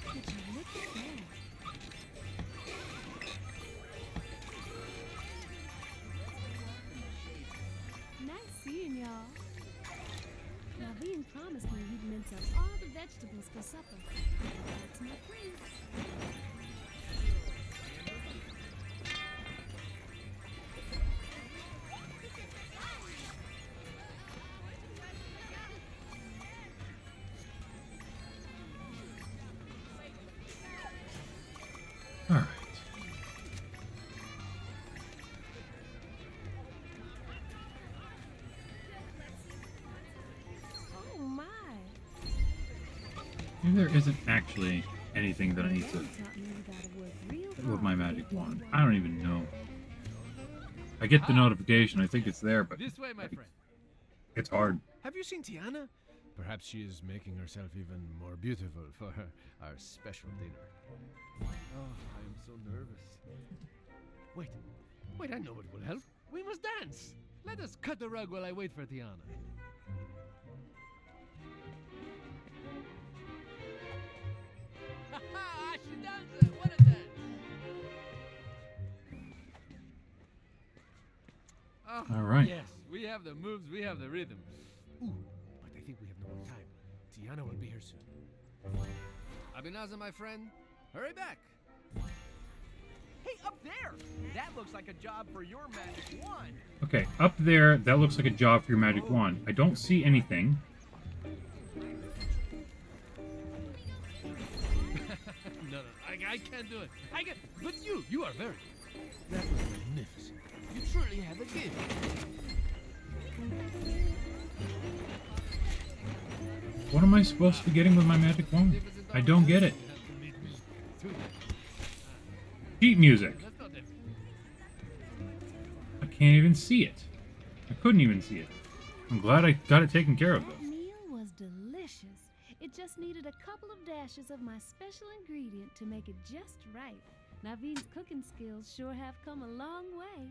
Would you look at that? Nice seeing y'all. Naveen promised me he'd mince up all the vegetables for supper. That's my prince. All right. Oh my! Maybe there isn't actually anything that I need to Daddy taught me you gotta work real hit with hard my to magic get where wand. you I don't even know. I get the notification. I think it's there, but This way, my friend. it's hard. Have you seen Tiana? Perhaps she is making herself even more beautiful for our special dinner. Oh, I am so nervous. Wait, I know what will help. We must dance. Let us cut the rug while I wait for Tiana. Ha! She dances. What a dance! Oh, All right. Yes, we have the moves, we have the rhythm. Ooh, but I think we have no more time. Tiana will be here soon. Abinaza, my friend, hurry back. Hey, up there! That looks like a job for your magic wand. Okay, up there, that looks like a job for your magic wand. I don't see anything. No, I can't do it. I can, but you are very. That was magnificent. You truly have a gift. What am I supposed to be getting with my magic wand? I don't get it. You have to meet me. Too. Sheet music. Let's go there. I can't even see it. I couldn't even see it. I'm glad I got it taken care of, That though. meal was delicious. It just needed a couple of dashes of my special ingredient to make it just right. Naveen's cooking skills sure have come a long way.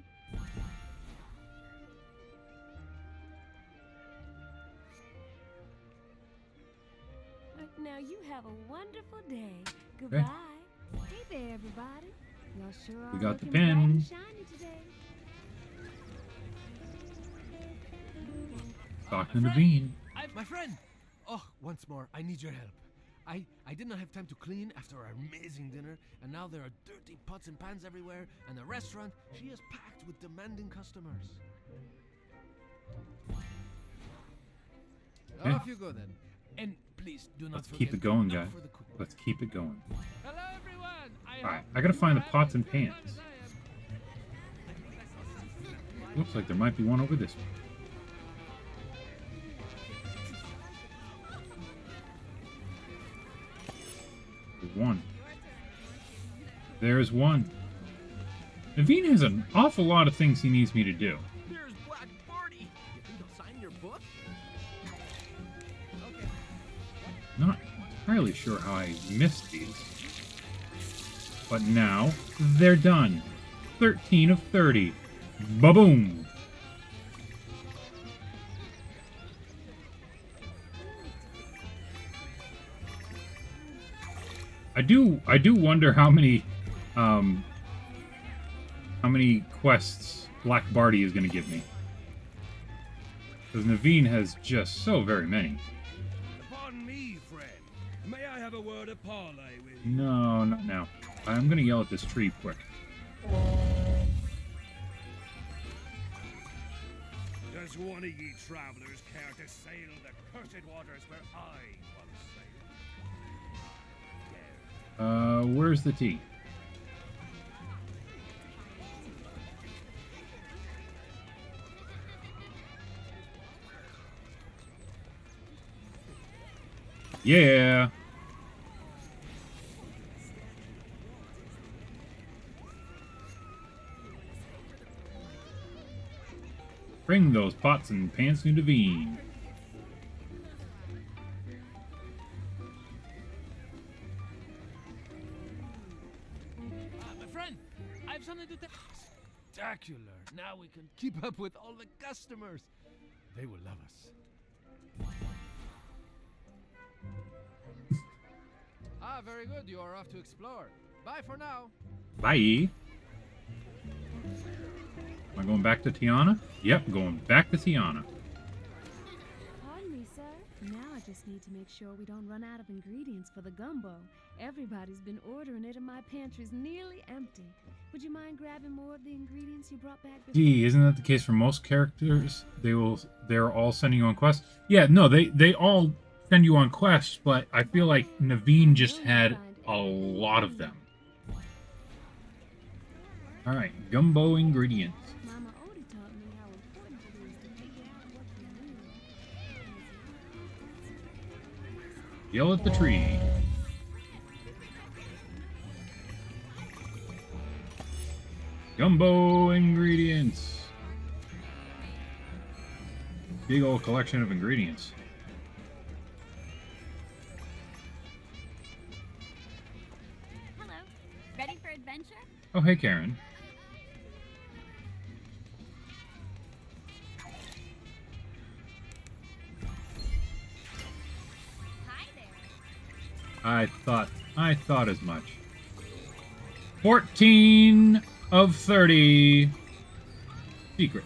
Now you have a wonderful day. Goodbye. Hey there, everybody. Y'all sure are We got the looking bright and pin. shiny today. Talk to Naveen. My friend! Oh, once more, I need your help. I did not have time to clean after our amazing dinner, and now there are dirty pots and pans everywhere, and the restaurant, she is packed with demanding customers. Okay. Off you go then. And please do not Let's forget keep it going, to knock guys. for the cookware. Let's keep it going. Hello, everyone! Alright, I gotta find the pots and pans. Looks like there might be one over this way. There's one. There's one. Naveen has an awful lot of things he needs me to do. There's Black Barty. You think he'll sign your book? Okay. Not entirely sure how I missed these. But now, they're done. 13 of 30. Ba-boom! I do wonder how many quests Black Barty is going to give me. Because Naveen has just so very many. Pardon me, friend. May I have a word of parley with you? No, not now. I'm going to yell at this tree quick. Does one of ye travelers care to sail the cursed waters where I once sailed? Where's the tea? Yeah. Bring those pots and pans to Naveen. My friend, I have something to tell. Spectacular! Now we can keep up with all the customers. They will love us. Very good. You are off to explore. Bye for now. Bye. Am I going back to Tiana? Yep, going back to Tiana. Pardon me, sir. Now I just need to make sure we don't run out of ingredients for the gumbo. Everybody's been ordering it and my pantry's nearly empty. Would you mind grabbing more of the ingredients you brought back before? Gee, isn't that the case for most characters? They're all sending you on quests? Yeah, no, they all send you on quests, but I feel like Naveen just had a lot of them. Alright, gumbo ingredients. Mama Odie taught me how important it is to figure out what you need. Yell at the tree. Gumbo ingredients. Big old collection of ingredients. Hello. Ready for adventure? Oh, hey, Karen. Hi there. I thought as much. 14 of 30. Secret.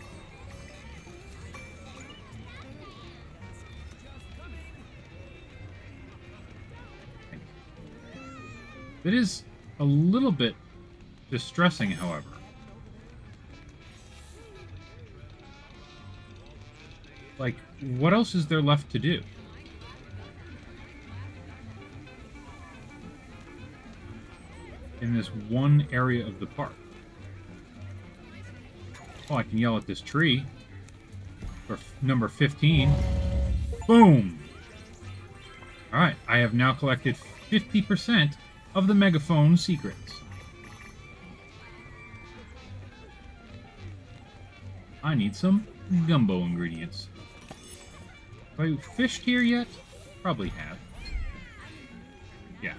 It is a little bit distressing, however. Like, what else is there left to do? In this one area of the park. Oh, I can yell at this tree. For number 15. Boom! Alright, I have now collected 50% of the megaphone secrets. I need some gumbo ingredients. Have I fished here yet? Probably have. Yeah.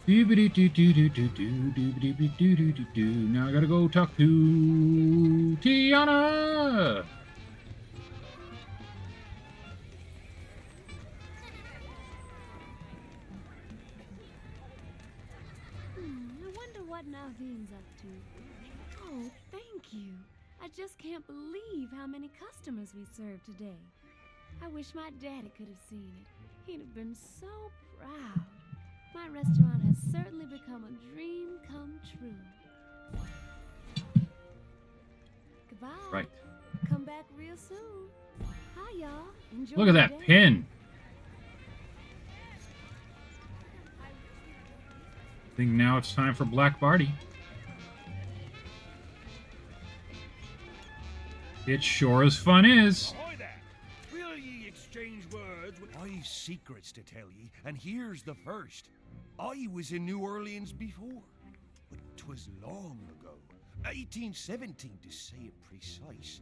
Now I gotta go talk to Tiana! I wonder what Naveen's up to. Oh, thank you. I I just can't believe how many customers we served today. I wish my daddy could have seen it. He'd have been so proud. My restaurant has certainly become a dream come true. Goodbye. Right. Come back real soon. Hi, y'all. Enjoy Look at your that day. pin. I think now it's time for Black Barty. It sure as fun is. Ahoy there! Will ye exchange words with... I've secrets to tell ye, and here's the first. I was in New Orleans before, but 'twas long ago. 1817 to say it precise.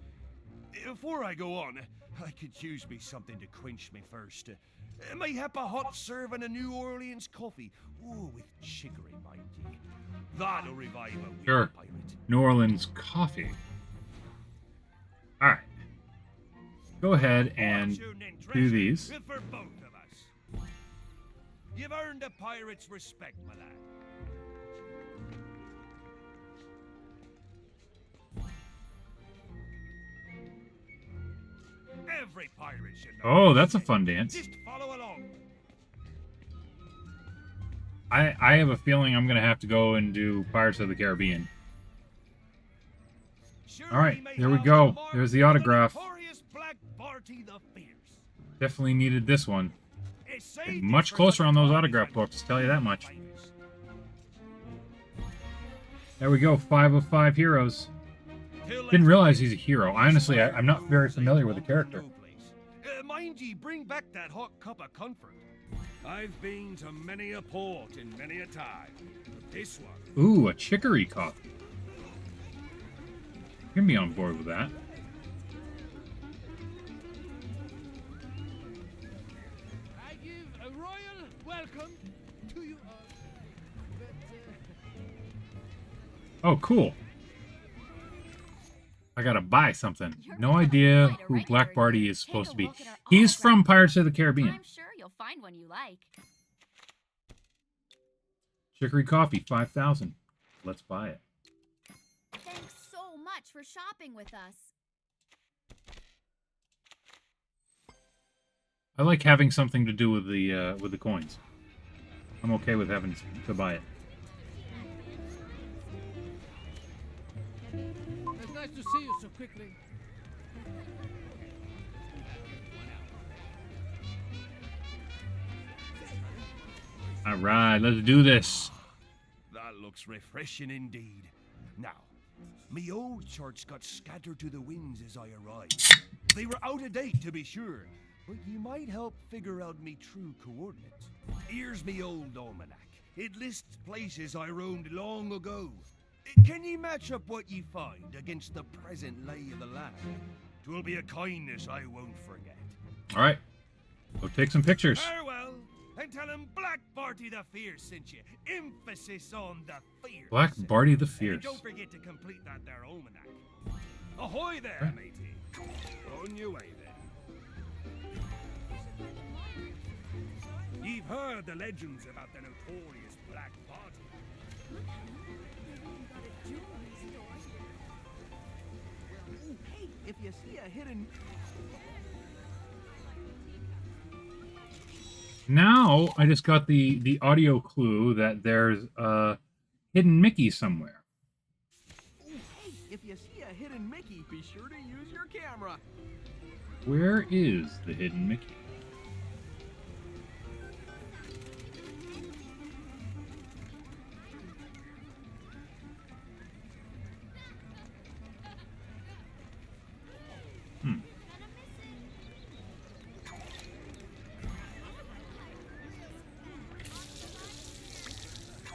Before I go on, I could use me something to quench me first. Mayhap a hot serve and a New Orleans coffee. Oh, with chicory, mind ye. That'll revive a weary Sure. pirate. New Orleans coffee. All right. Go ahead and Fortune and do treasure these. for both of us. You've earned a pirate's respect, my lad. Every pirate should know. Oh, this that's a thing. fun dance. Just follow along. I have a feeling I'm going to have to go and do Pirates of the Caribbean. Sure All right, we may there we have go. the mark There's the of autograph. notorious Black Barty the Fierce. Definitely needed this one. It's so And much different closer from on those the autograph Tommies books, tell you that much. famous. There we go, 5 of 5 heroes. Till Didn't next realize time, he's a hero. Honestly, I'm not very familiar with the character. Mind ye, bring back that hot cup of comfort. I've been to many a port in many a time. But this one, Ooh, a chicory coffee. You can be on board with that. I give a royal welcome to you all. But, Oh, cool. I gotta buy something. You're No becoming idea quite a who regular Black Barty here. is Take supposed a to be. look at our He's from autograph. Pirates of the Caribbean. I'm sure you'll find one you like. Chicory coffee, 5,000. Let's buy it. Thanks so much for shopping with us. I like having something to do with the coins. I'm okay with having to buy it. it's nice to see you so quickly. All right, let's do this. That looks refreshing indeed. Now, me old charts got scattered to the winds as I arrived. They were out of date, to be sure, but you might help figure out me true coordinates. Here's me old almanac. It lists places I roamed long ago. Can ye match up what ye find against the present lay of the land? 'Twill be a kindness I won't forget. All right, go take some pictures. farewell, and tell him Black Barty the Fierce sent you. Emphasis on the fierce. Black Barty the And Fierce. don't forget to complete that there almanac. Ahoy there, matey. On your way then. You've heard the legends about the notorious Black Barty. Ooh, hey, if you see a hidden... Now I just got the audio clue that there's a hidden Mickey somewhere. Ooh, hey, if you see a hidden Mickey, be sure to use your camera. Where is the hidden Mickey?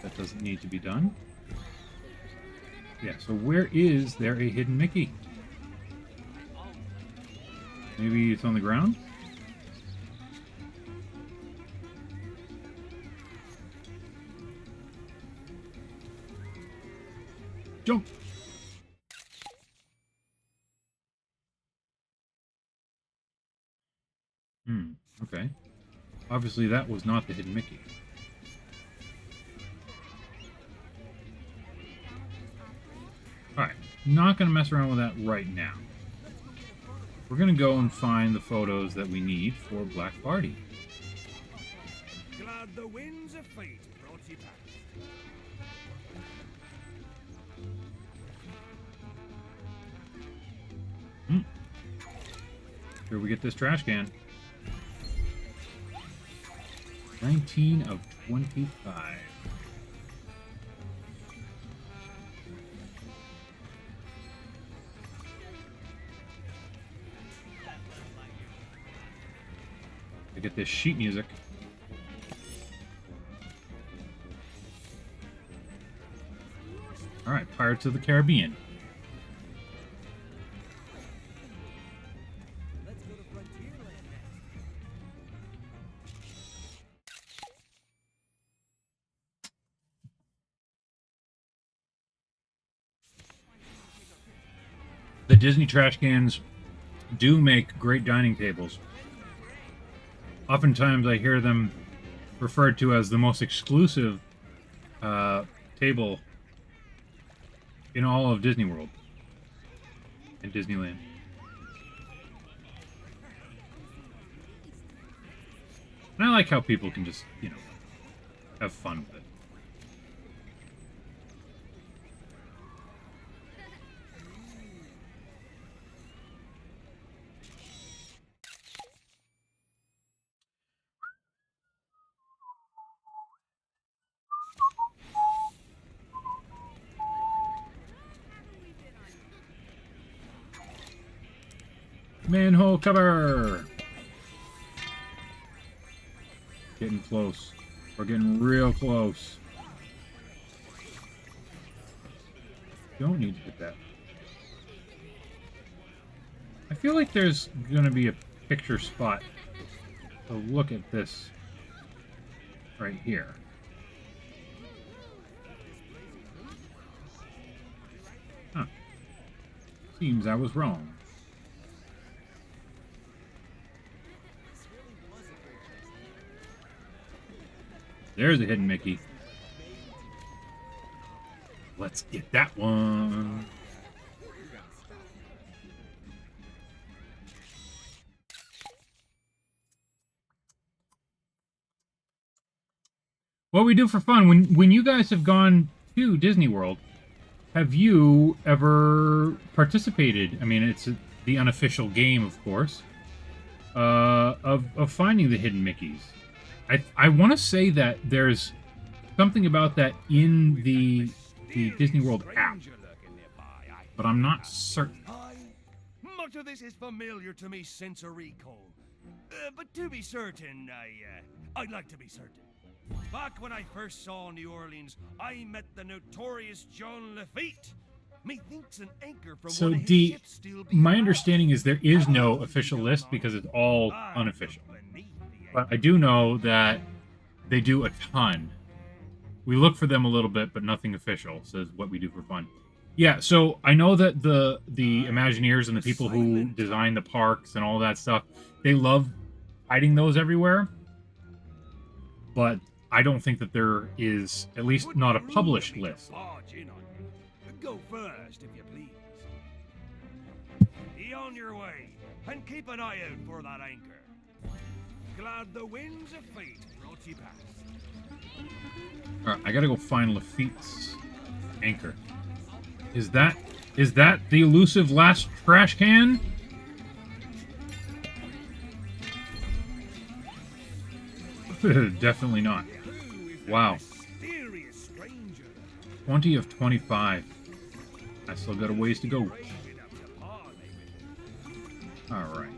That doesn't need to be done. Yeah, so where is there a hidden Mickey? Maybe it's on the ground? Jump! Okay. Obviously that was not the hidden Mickey. Alright, not going to mess around with that right now. We're going to go and find the photos that we need for Black Party. Glad the winds of fate brought you back. Here we get this trash can. 19 of 25. I get this sheet music. All right, Pirates of the Caribbean. The Disney trash cans do make great dining tables. Oftentimes I hear them referred to as the most exclusive table in all of Disney World and Disneyland. And I like how people can just, you know, have fun with it. Manhole cover! Getting close. We're getting real close. Don't need to hit that. I feel like there's gonna be a picture spot. So look at this right here. Huh. Seems I was wrong. There's a hidden Mickey. Let's get that one. What we do for fun, when you guys have gone to Disney World, have you ever participated? I mean, it's the unofficial game, of course, of finding the hidden Mickeys. I want to say that there's something about that in the Disney World app, but I'm not certain. Much of this is familiar to me since a recall. But to be certain, I'd like to be certain. Back when I first saw New Orleans, I met the notorious John Lafitte. Methinks an anchor from So, one of his D, ships still be my around. understanding is there is no official list because it's all unofficial. But I do know that they do a ton. We look for them a little bit, but nothing official, says what we do for fun. Yeah, so I know that the Imagineers and the people who design the parks and all that stuff, they love hiding those everywhere. But I don't think that there is, at least not a published list. Go first, if you please. Be on your way, and keep an eye out for that anchor. Glad the winds of fate brought you past. Alright, I gotta go find Lafitte's anchor. Is that the elusive last trash can? Definitely not. Wow. 20 of 25. I still got a ways to go. Alright.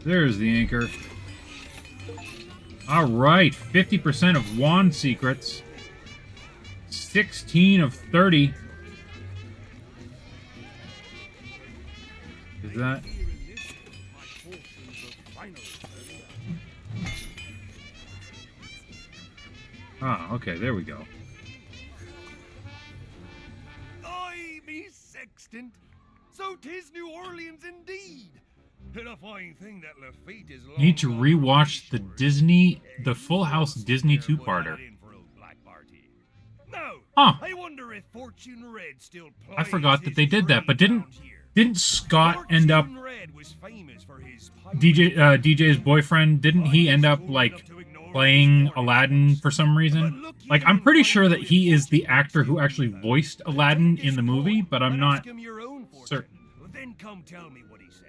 There's the anchor. Alright, 50% of wand secrets. 16 of 30. Is that... Ah, okay, there we go. Aye, me sextant. So 'tis New Orleans indeed. And a fine thing that Lafitte is. Need to rewatch the Full House Disney two-parter. Now, Huh. I wonder if Fortune Red still plays I forgot that his they did that, but trade didn't round here. Scott end up Fortune Red was famous for his DJ's boyfriend? Didn't he end up like playing Aladdin for some reason? Like, I'm pretty sure that he is the actor who actually voiced Aladdin in the movie, but I'm not certain. Then come tell me what he says.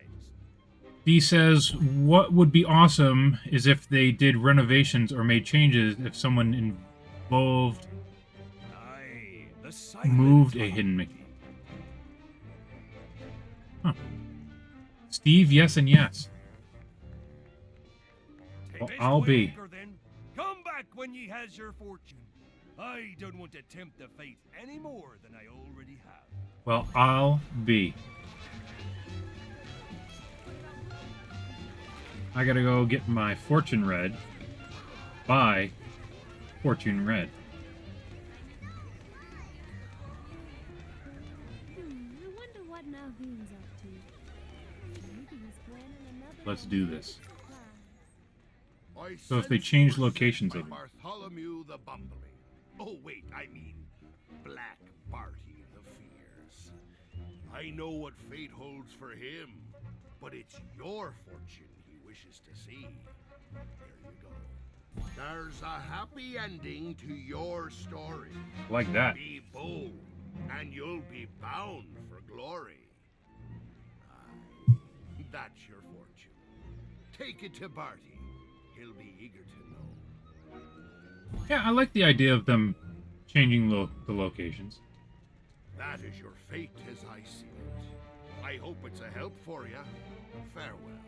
He says, what would be awesome is if they did renovations or made changes if someone involved Aye, the silent moved a type. hidden Mickey. Huh. Steve, yes and yes. Take Well, this I'll be. quicker then. Come back when ye has your fortune. I don't want to tempt the fate any more than I already have. Well, I'll be. I gotta go get my fortune read by Fortune Red. I wonder what Naveen's up to. Maybe he's planning another Let's do this. I So if they sense change you were locations sent of by it. Bartholomew the Bumbly. Oh wait, I mean Black Barty the Fierce. I know what fate holds for him, but it's your fortune he wishes to see. There you go. There's a happy ending to your story. Like that. Be bold, and you'll be bound for glory. Aye, that's your fortune. Take it to Barty. He'll be eager to know. Yeah, I like the idea of them changing the locations. That is your fate as I see it. I hope it's a help for you. Farewell.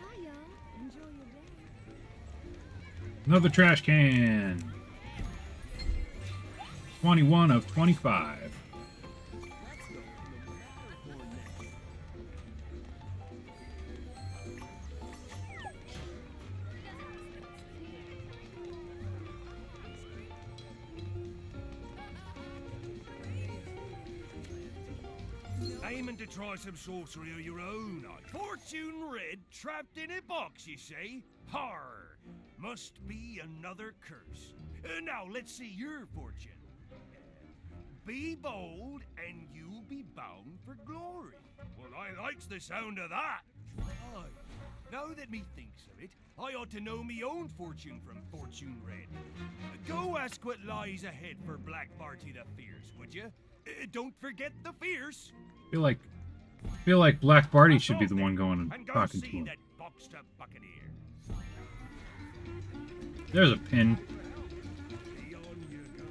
Hi, y'all. Enjoy your day. Another trash can. 21 of 25. Aiming to try some sorcery of your own, Fortune Red trapped in a box, you say? Har! Must be another curse. Now, let's see your fortune. Be bold, and you'll be bound for glory. Well, I likes the sound of that. Aye. Now that me thinks of it, I ought to know me own fortune from Fortune Red. Go ask what lies ahead for Black Barty the Fierce, would you? Don't forget the fierce. Feel like Black Barty should be the one going and go talking to see him. that boxed up buccaneer. There's a pin. Be on your guard.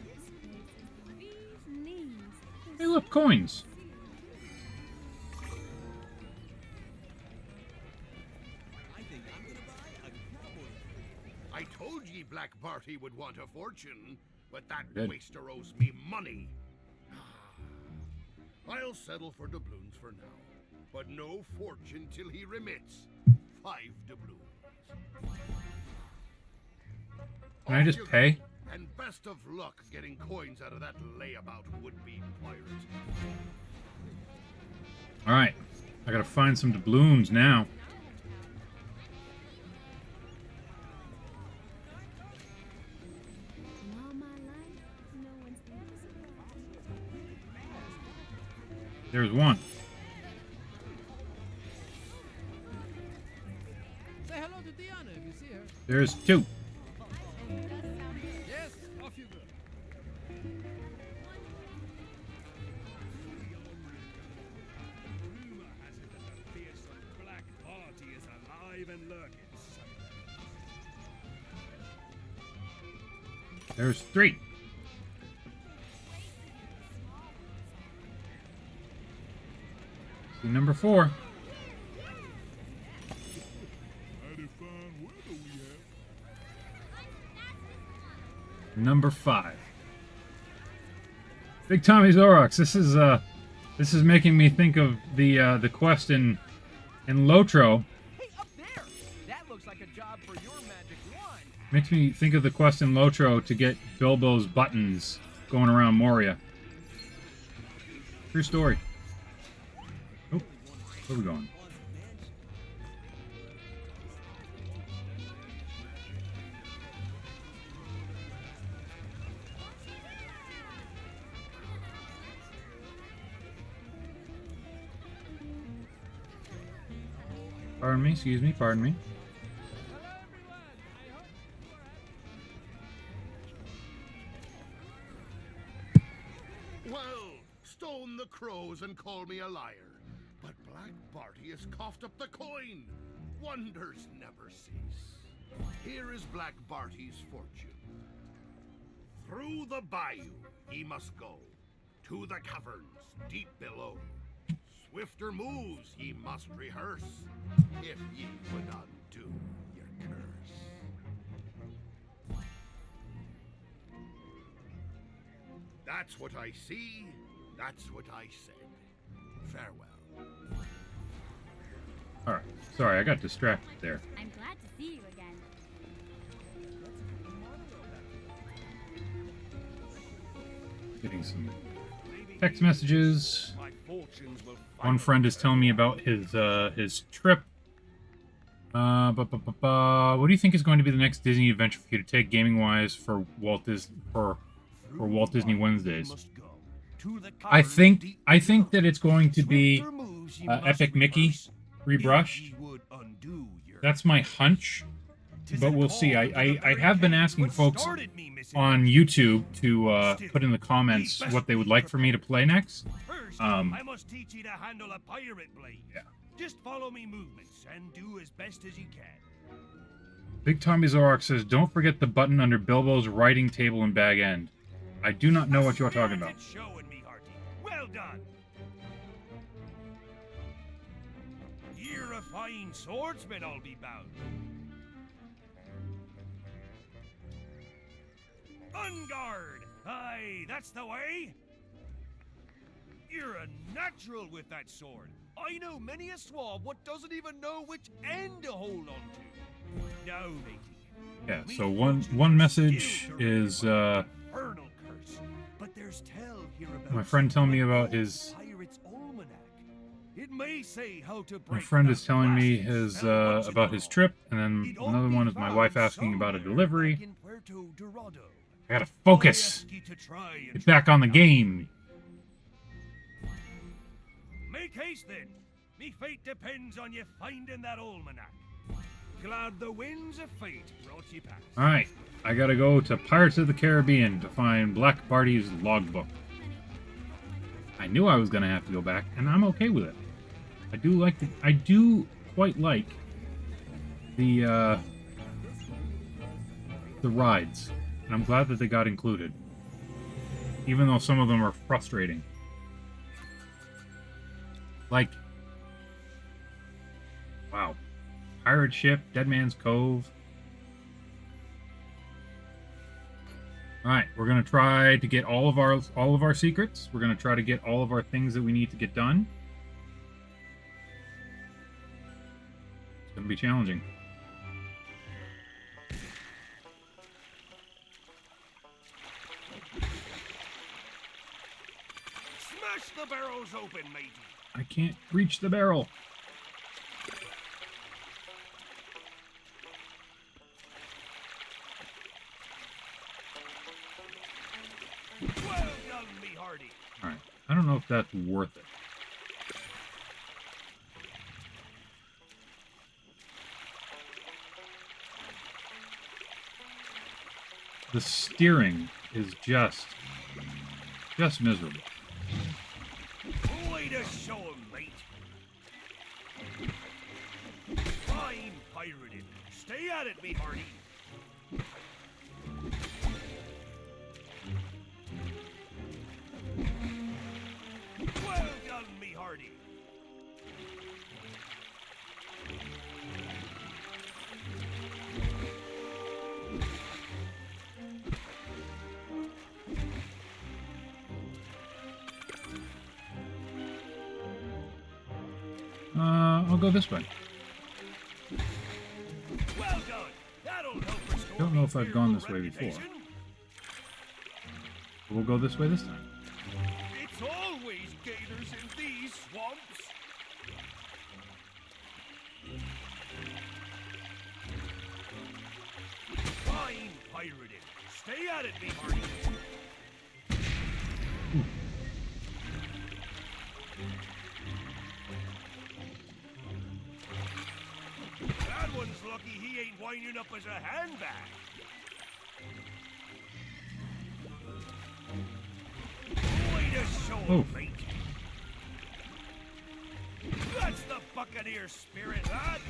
This place is bee's knees. Hey, look, coins. I told ye Black Barty would want a fortune, but that Good. waster owes me money. I'll settle for doubloons for now, but no fortune till he remits. 5 doubloons. Can I Off just you go, pay? And best of luck getting coins out of that layabout would-be pirate. Alright. I gotta find some doubloons now. In all my life, no one's ever surprised me. There's one. Say hello to Diana if you see her. There's two. Yes, off you go. Rumor has it that the fearsome Black Party is alive and lurking somewhere. There's three. See number 4. Mighty fine weather we have. Number 5. Big Tommy Zorox. This is making me think of the quest in Lotro. Hey, up there! That looks like a job for your magic wand. Makes me think of the quest in Lotro to get Bilbo's buttons going around Moria. True story. Oh, where are we going? Pardon me, excuse me, pardon me. Well, stone the crows and call me a liar, but Black Barty has coughed up the coin. Wonders never cease. Here is Black Barty's fortune. Through the bayou he must go, to the caverns deep below. Swifter moves ye must rehearse, if ye would undo your curse. That's what I see, that's what I said. Farewell. Alright, sorry, I got distracted there. I'm glad to see you again. Getting some text messages. My fortunes will One friend is telling me about his trip. What do you think is going to be the next Disney adventure for you to take gaming-wise for Walt Disney Wednesdays? I think that it's going to be Epic Mickey Rebrush. That's my hunch, but we'll see. I have been asking folks on YouTube to put in the comments what they would like for me to play next. I must teach you to handle a pirate blade. Yeah. Just follow me movements and do as best as you can. Big Tommy Zorok says, don't forget the button under Bilbo's writing table and bag end. I do not know what you're talking about. Showing me, Hearty. Well done. You're a fine swordsman, I'll be bound. On guard! Aye, that's the way. You're a natural with that sword. I know many a swab what doesn't even know which end to hold on to. No, matey. Yeah, so one message is Infernal curse. But there's tell here about my friend telling me about his Pirate's Almanac. It may say how to my break friend that is telling me blasted his spell, but you about his know, trip, and then it ought another be one is my wife found asking about a somewhere delivery. back in Puerto Dorado. I gotta I focus. ask you to try and Get back on the track it down. game. Make haste then. Me fate depends on you finding that almanac. Glad the winds of fate brought you past. Alright, I gotta go to Pirates of the Caribbean to find Black Barty's logbook. I knew I was gonna have to go back, and I'm okay with it. I do quite like the rides, and I'm glad that they got included. Even though some of them are frustrating. Like, wow. Pirate Ship, Dead Man's Cove. Alright, we're gonna try to get all of our secrets. We're gonna try to get all of our things that we need to get done. It's gonna be challenging. Smash the barrels open, matey. I can't reach the barrel. Well done, me hearty. Alright, I don't know if that's worth it. The steering is just miserable. Way to show 'em, mate. Fine pirated. Stay at it, me hearty. Well done, me hearty. I'll go this way. Well done. That'll help restore Don't know me if I've fearful gone this way before. reputation. We'll go this way this time. It's always gators in these swamps. Fine pirated. Stay at it, me hearty. ain't winding up as a handbag. Way to show 'em, Oh. mate. That's the Buccaneer spirit, lad.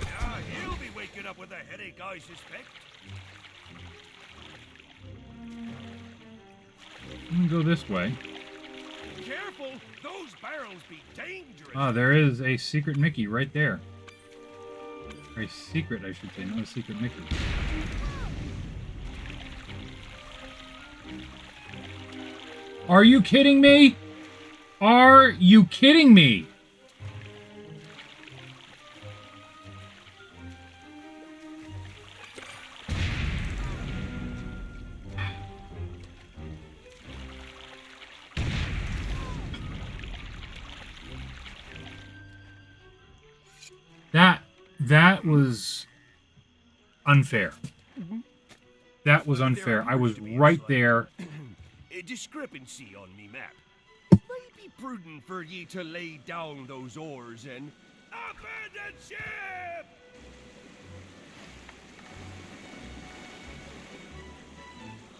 Yeah, he'll be waking up with a headache, I suspect. I'm gonna go this way. Careful, those barrels be dangerous. Ah, there is a secret Mickey right there. Or a secret, I should say, not a secret Mickey. Are you kidding me? Are you kidding me? That was unfair. That was unfair. I was right there. A discrepancy on me map. Might be prudent for ye to lay down those oars and abandon ship.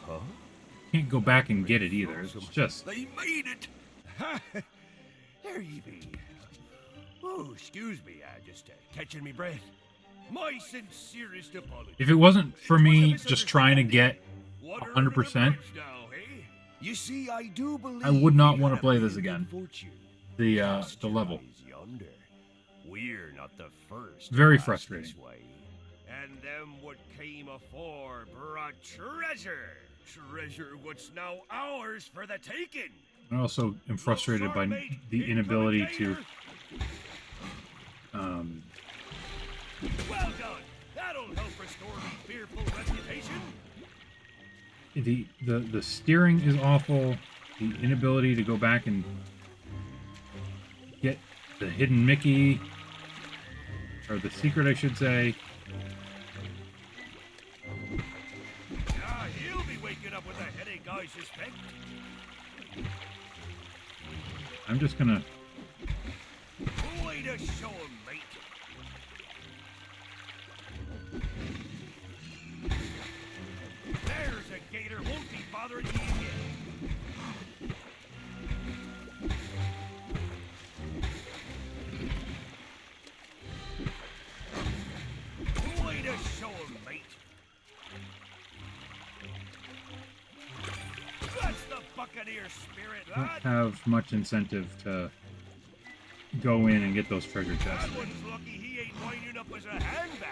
Huh? Can't go back and get it either. It's just They made it. There ye be. Oh, excuse me, just catching me breath. My sincerest apologies. if it wasn't for me just trying to get 100%, You see, I do believe I would not you want to have play this good again. fortune. The Cast your level. eyes yonder. We're not the first. to Very pass frustrating. this way. And them what came afore brought treasure. Treasure what's now ours for the taking. I also am frustrated by the inability to Well done. That'll help restore the fearful reputation. the steering is awful. The inability to go back and get the hidden Mickey, or the secret, I should say. Ah, he'll be waking up with a headache, I suspect. I'm just gonna. Way to show him, mate. There's a gator won't be bothering you again. Way to show him, mate. That's the Buccaneer spirit, Don't lad. have much incentive to go in and get those treasure chests. That one's lucky he ain't winding up as a handbag.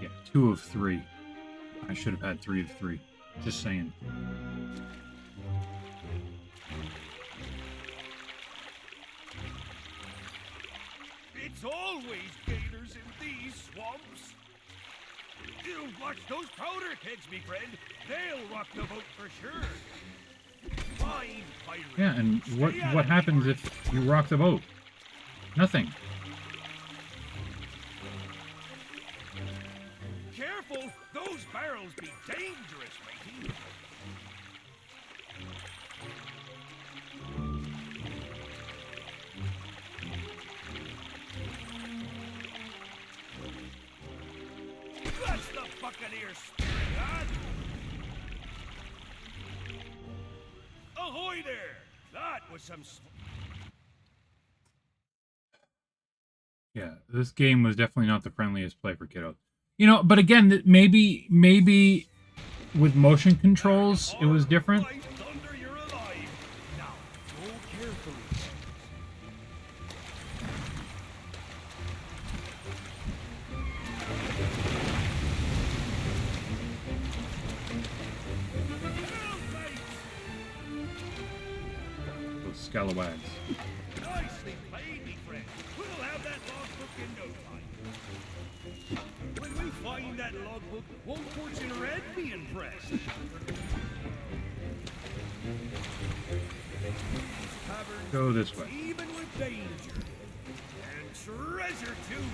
Yeah, 2 of 3. I should have had 3 of 3. Just saying. It's always gators in these swamps. You watch those powder kegs, me friend. They'll rock the boat for sure. Fine pirate. Yeah, and what Stay out what of me, happens Mark. if you rock the boat? Nothing. Careful, those barrels be dangerous, matey. That's the Buccaneer spirit, lad. Ahoy there! That was some. Yeah, this game was definitely not the friendliest play for kiddos. You know, but again, maybe with motion controls it was different. Light thunder, you're alive. Now, go carefully. Those scalawags. Nicely played, me friend. We'll have that logbook in no time. When we find that logbook, won't Fortune Red be impressed? Taverns, Go this way. even with danger. And treasure, too.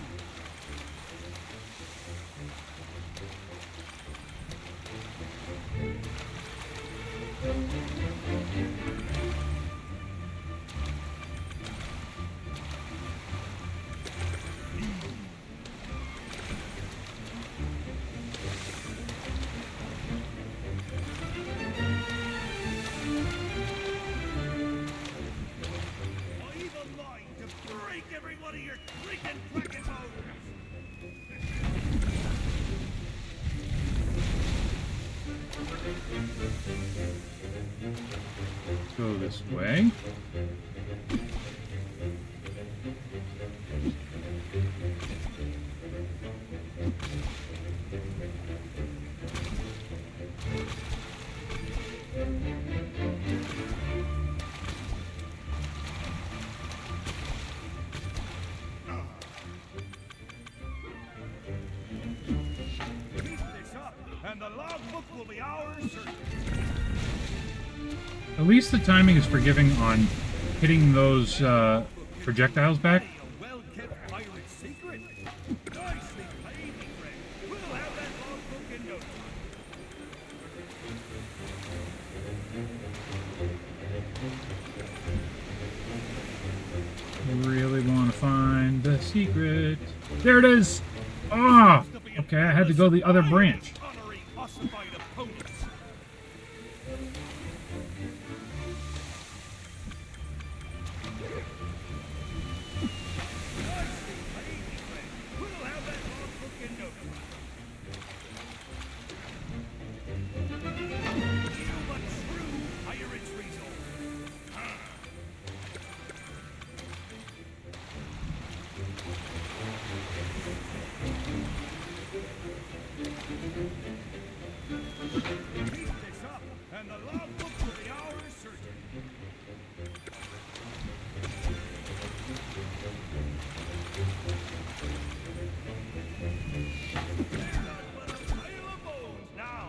Freaking dragon mode! Let's go this way. Keep this up, and the logbook will be ours, sir. At least the timing is forgiving on hitting those projectiles back. A well-kept pirate secret. Nicely played, me friend. We'll have that logbook in no time. Really want to find the secret. There it is! Ah! Okay, I had to go the other branch. Honoring ossified opponents. Nicely played, me friend. We'll have that logbook in no time. You a true pirate's resort. Keep this up, and the logbook will be ours, certain. They're not but a pile of bones now.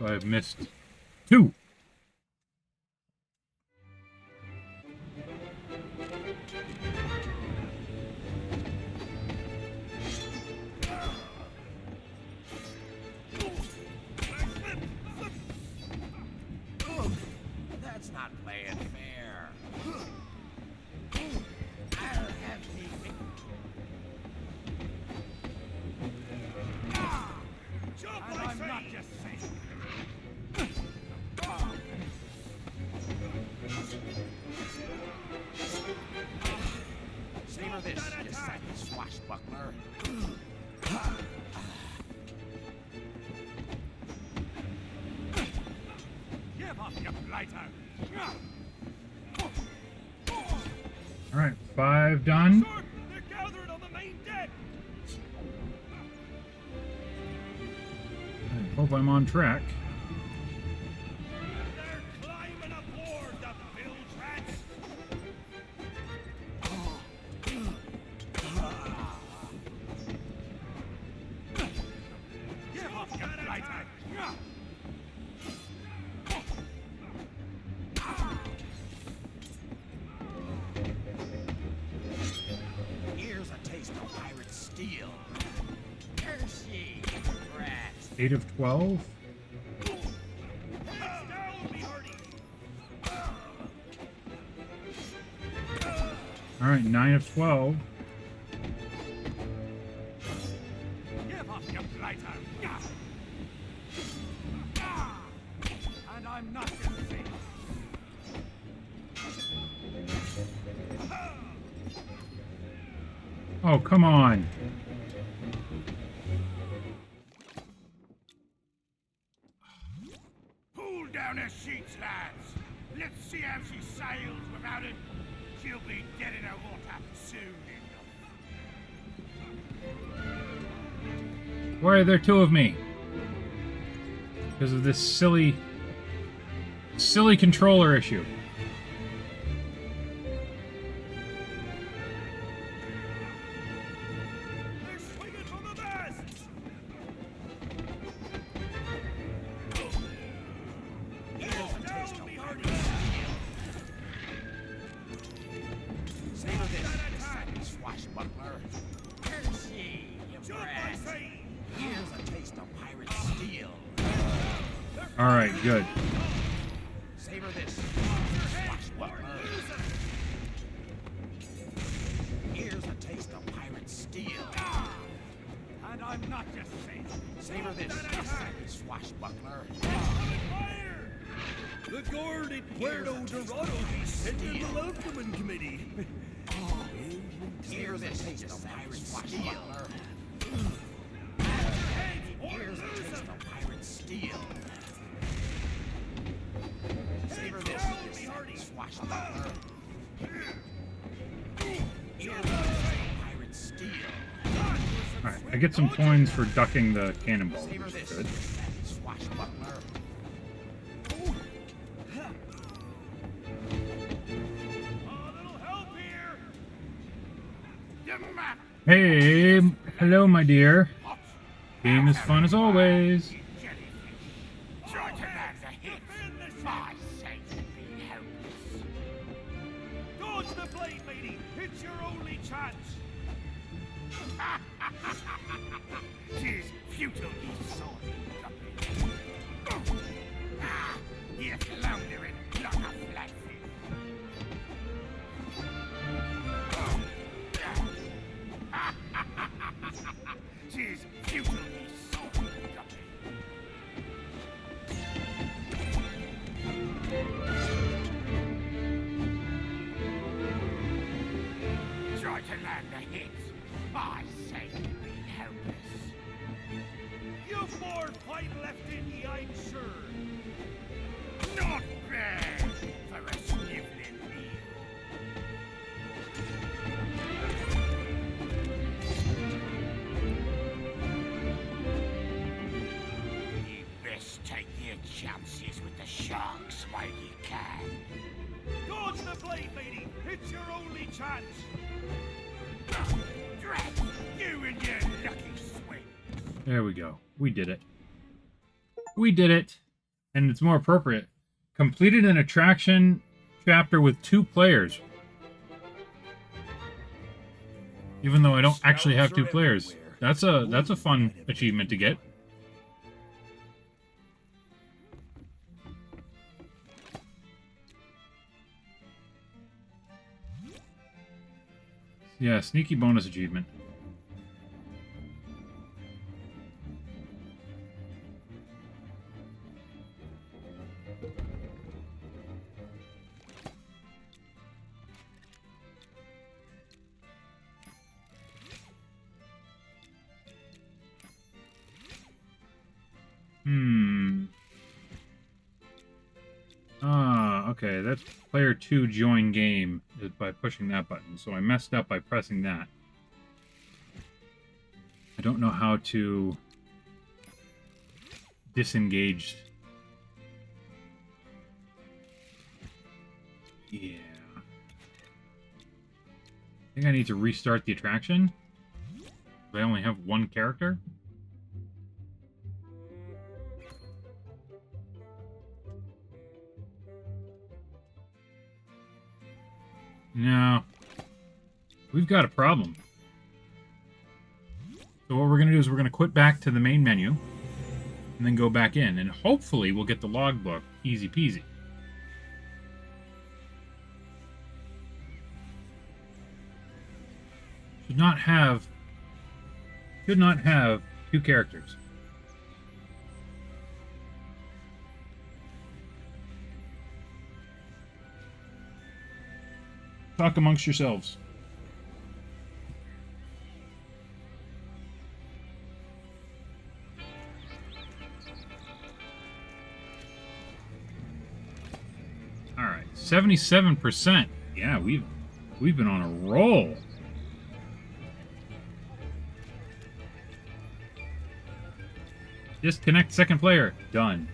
I've missed 2. That's not playing fair. I'll have me. Jump, And I I'm say! not just saying. Savor this, you sack swashbuckler. Give up, you blighter! Alright, 5 done. Sword, they're gathered on the main deck! I hope I'm on track. They're climbing aboard, the bilge rats! Give up, you blighter! Here's a taste of pirate steel. Curse ye, rats. 8 of 12. Heads down, me hearty! Alright, 9 of 12. Give up, you blighter! And I'm not just saying. Oh, come on. Pull down her sheets, lads. Let's see how she sails without it. She'll be dead in her water soon enough. Why are there 2 of me? Because of this silly controller issue. They're swinging from the masts! Here's a taste of pirate Savor this, you sack swashbuckler. Curse ye, you Jump, I brats. say! Here's a taste of pirate steel. Alright, good. Savor this, swashbuckler. Here's a taste of pirate steel. And I'm not just saying. Savor this, you sack swashbuckler. Fire! The guard at Puerto Dorado be sent in the welcoming committee. Here's a taste of pirate swashbuckler. Here's a taste of pirate steel. Savor this, you savage swashbuckler. Here's a taste of pirate steel. Alright, I get some coins for ducking the cannonball, Savor which is this, good. you savage swashbuckler. A little help here. Hey, hello, my dear. Game is fun as always. Try to land the hit. My sake, be helpless. Dodge the blade, lady. It's your only chance. Tis futile, ye sorry guppy. Ye floundering block of flatfish. Tis futile, ye sorry guppy. Try to land the hit. My sake, be helpless. You've more fight left in ye, I'm sure. Not bad for a sniveling meal. You best take your chances with the sharks while you can. Dodge the blade, lady. It's your only chance. Drat you and your lucky swing. There we go. We did it. We did it. And it's more appropriate. Completed an attraction chapter with 2 players. Even though I don't actually have 2 players. That's a fun achievement to get. Yeah, sneaky bonus achievement. Okay, that's player 2 join game is by pushing that button. So I messed up by pressing that. I don't know how to disengage. Yeah. I think I need to restart the attraction. I only have 1 character. No. We've got a problem. So what we're going to do is we're going to quit back to the main menu and then go back in, and hopefully we'll get the logbook easy peasy. Should not have 2 characters. Talk amongst yourselves. All right, 77%. Yeah, we've been on a roll. Disconnect second player. Done.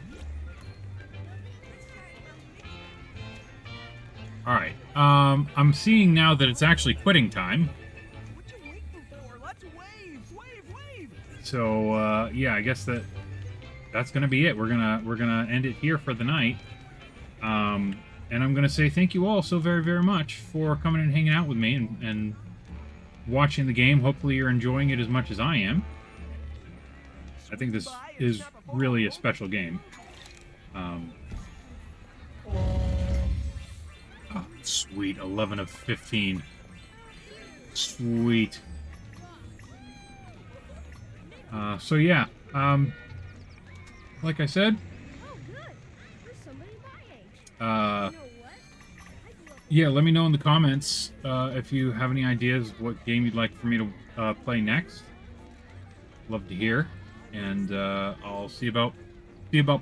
All right. I'm seeing now that it's actually quitting time. What you waiting for? Let's wave, wave, wave. So yeah, I guess that's gonna be it. We're gonna end it here for the night. And I'm gonna say thank you all so very, very much for coming and hanging out with me and watching the game. Hopefully you're enjoying it as much as I am. I think this is really a special game. Oh, sweet, 11 of 15. Sweet. So yeah, like I said, Oh, good. There's somebody my age. uh, You know what? I grew up yeah, let me know in the comments if you have any ideas of what game you'd like for me to play next. Love to hear, and I'll see about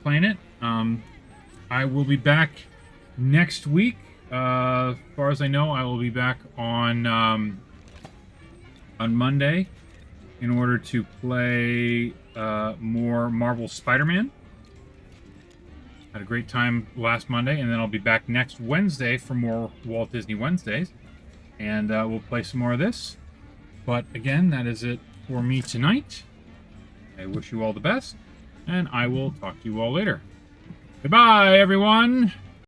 playing it. I will be back next week. As far as I know, I will be back on Monday in order to play more Marvel Spider-Man. Had a great time last Monday, and then I'll be back next Wednesday for more Walt Disney Wednesdays, and we'll play some more of this. But again, that is it for me tonight. I wish you all the best, and I will talk to you all later. Goodbye, everyone!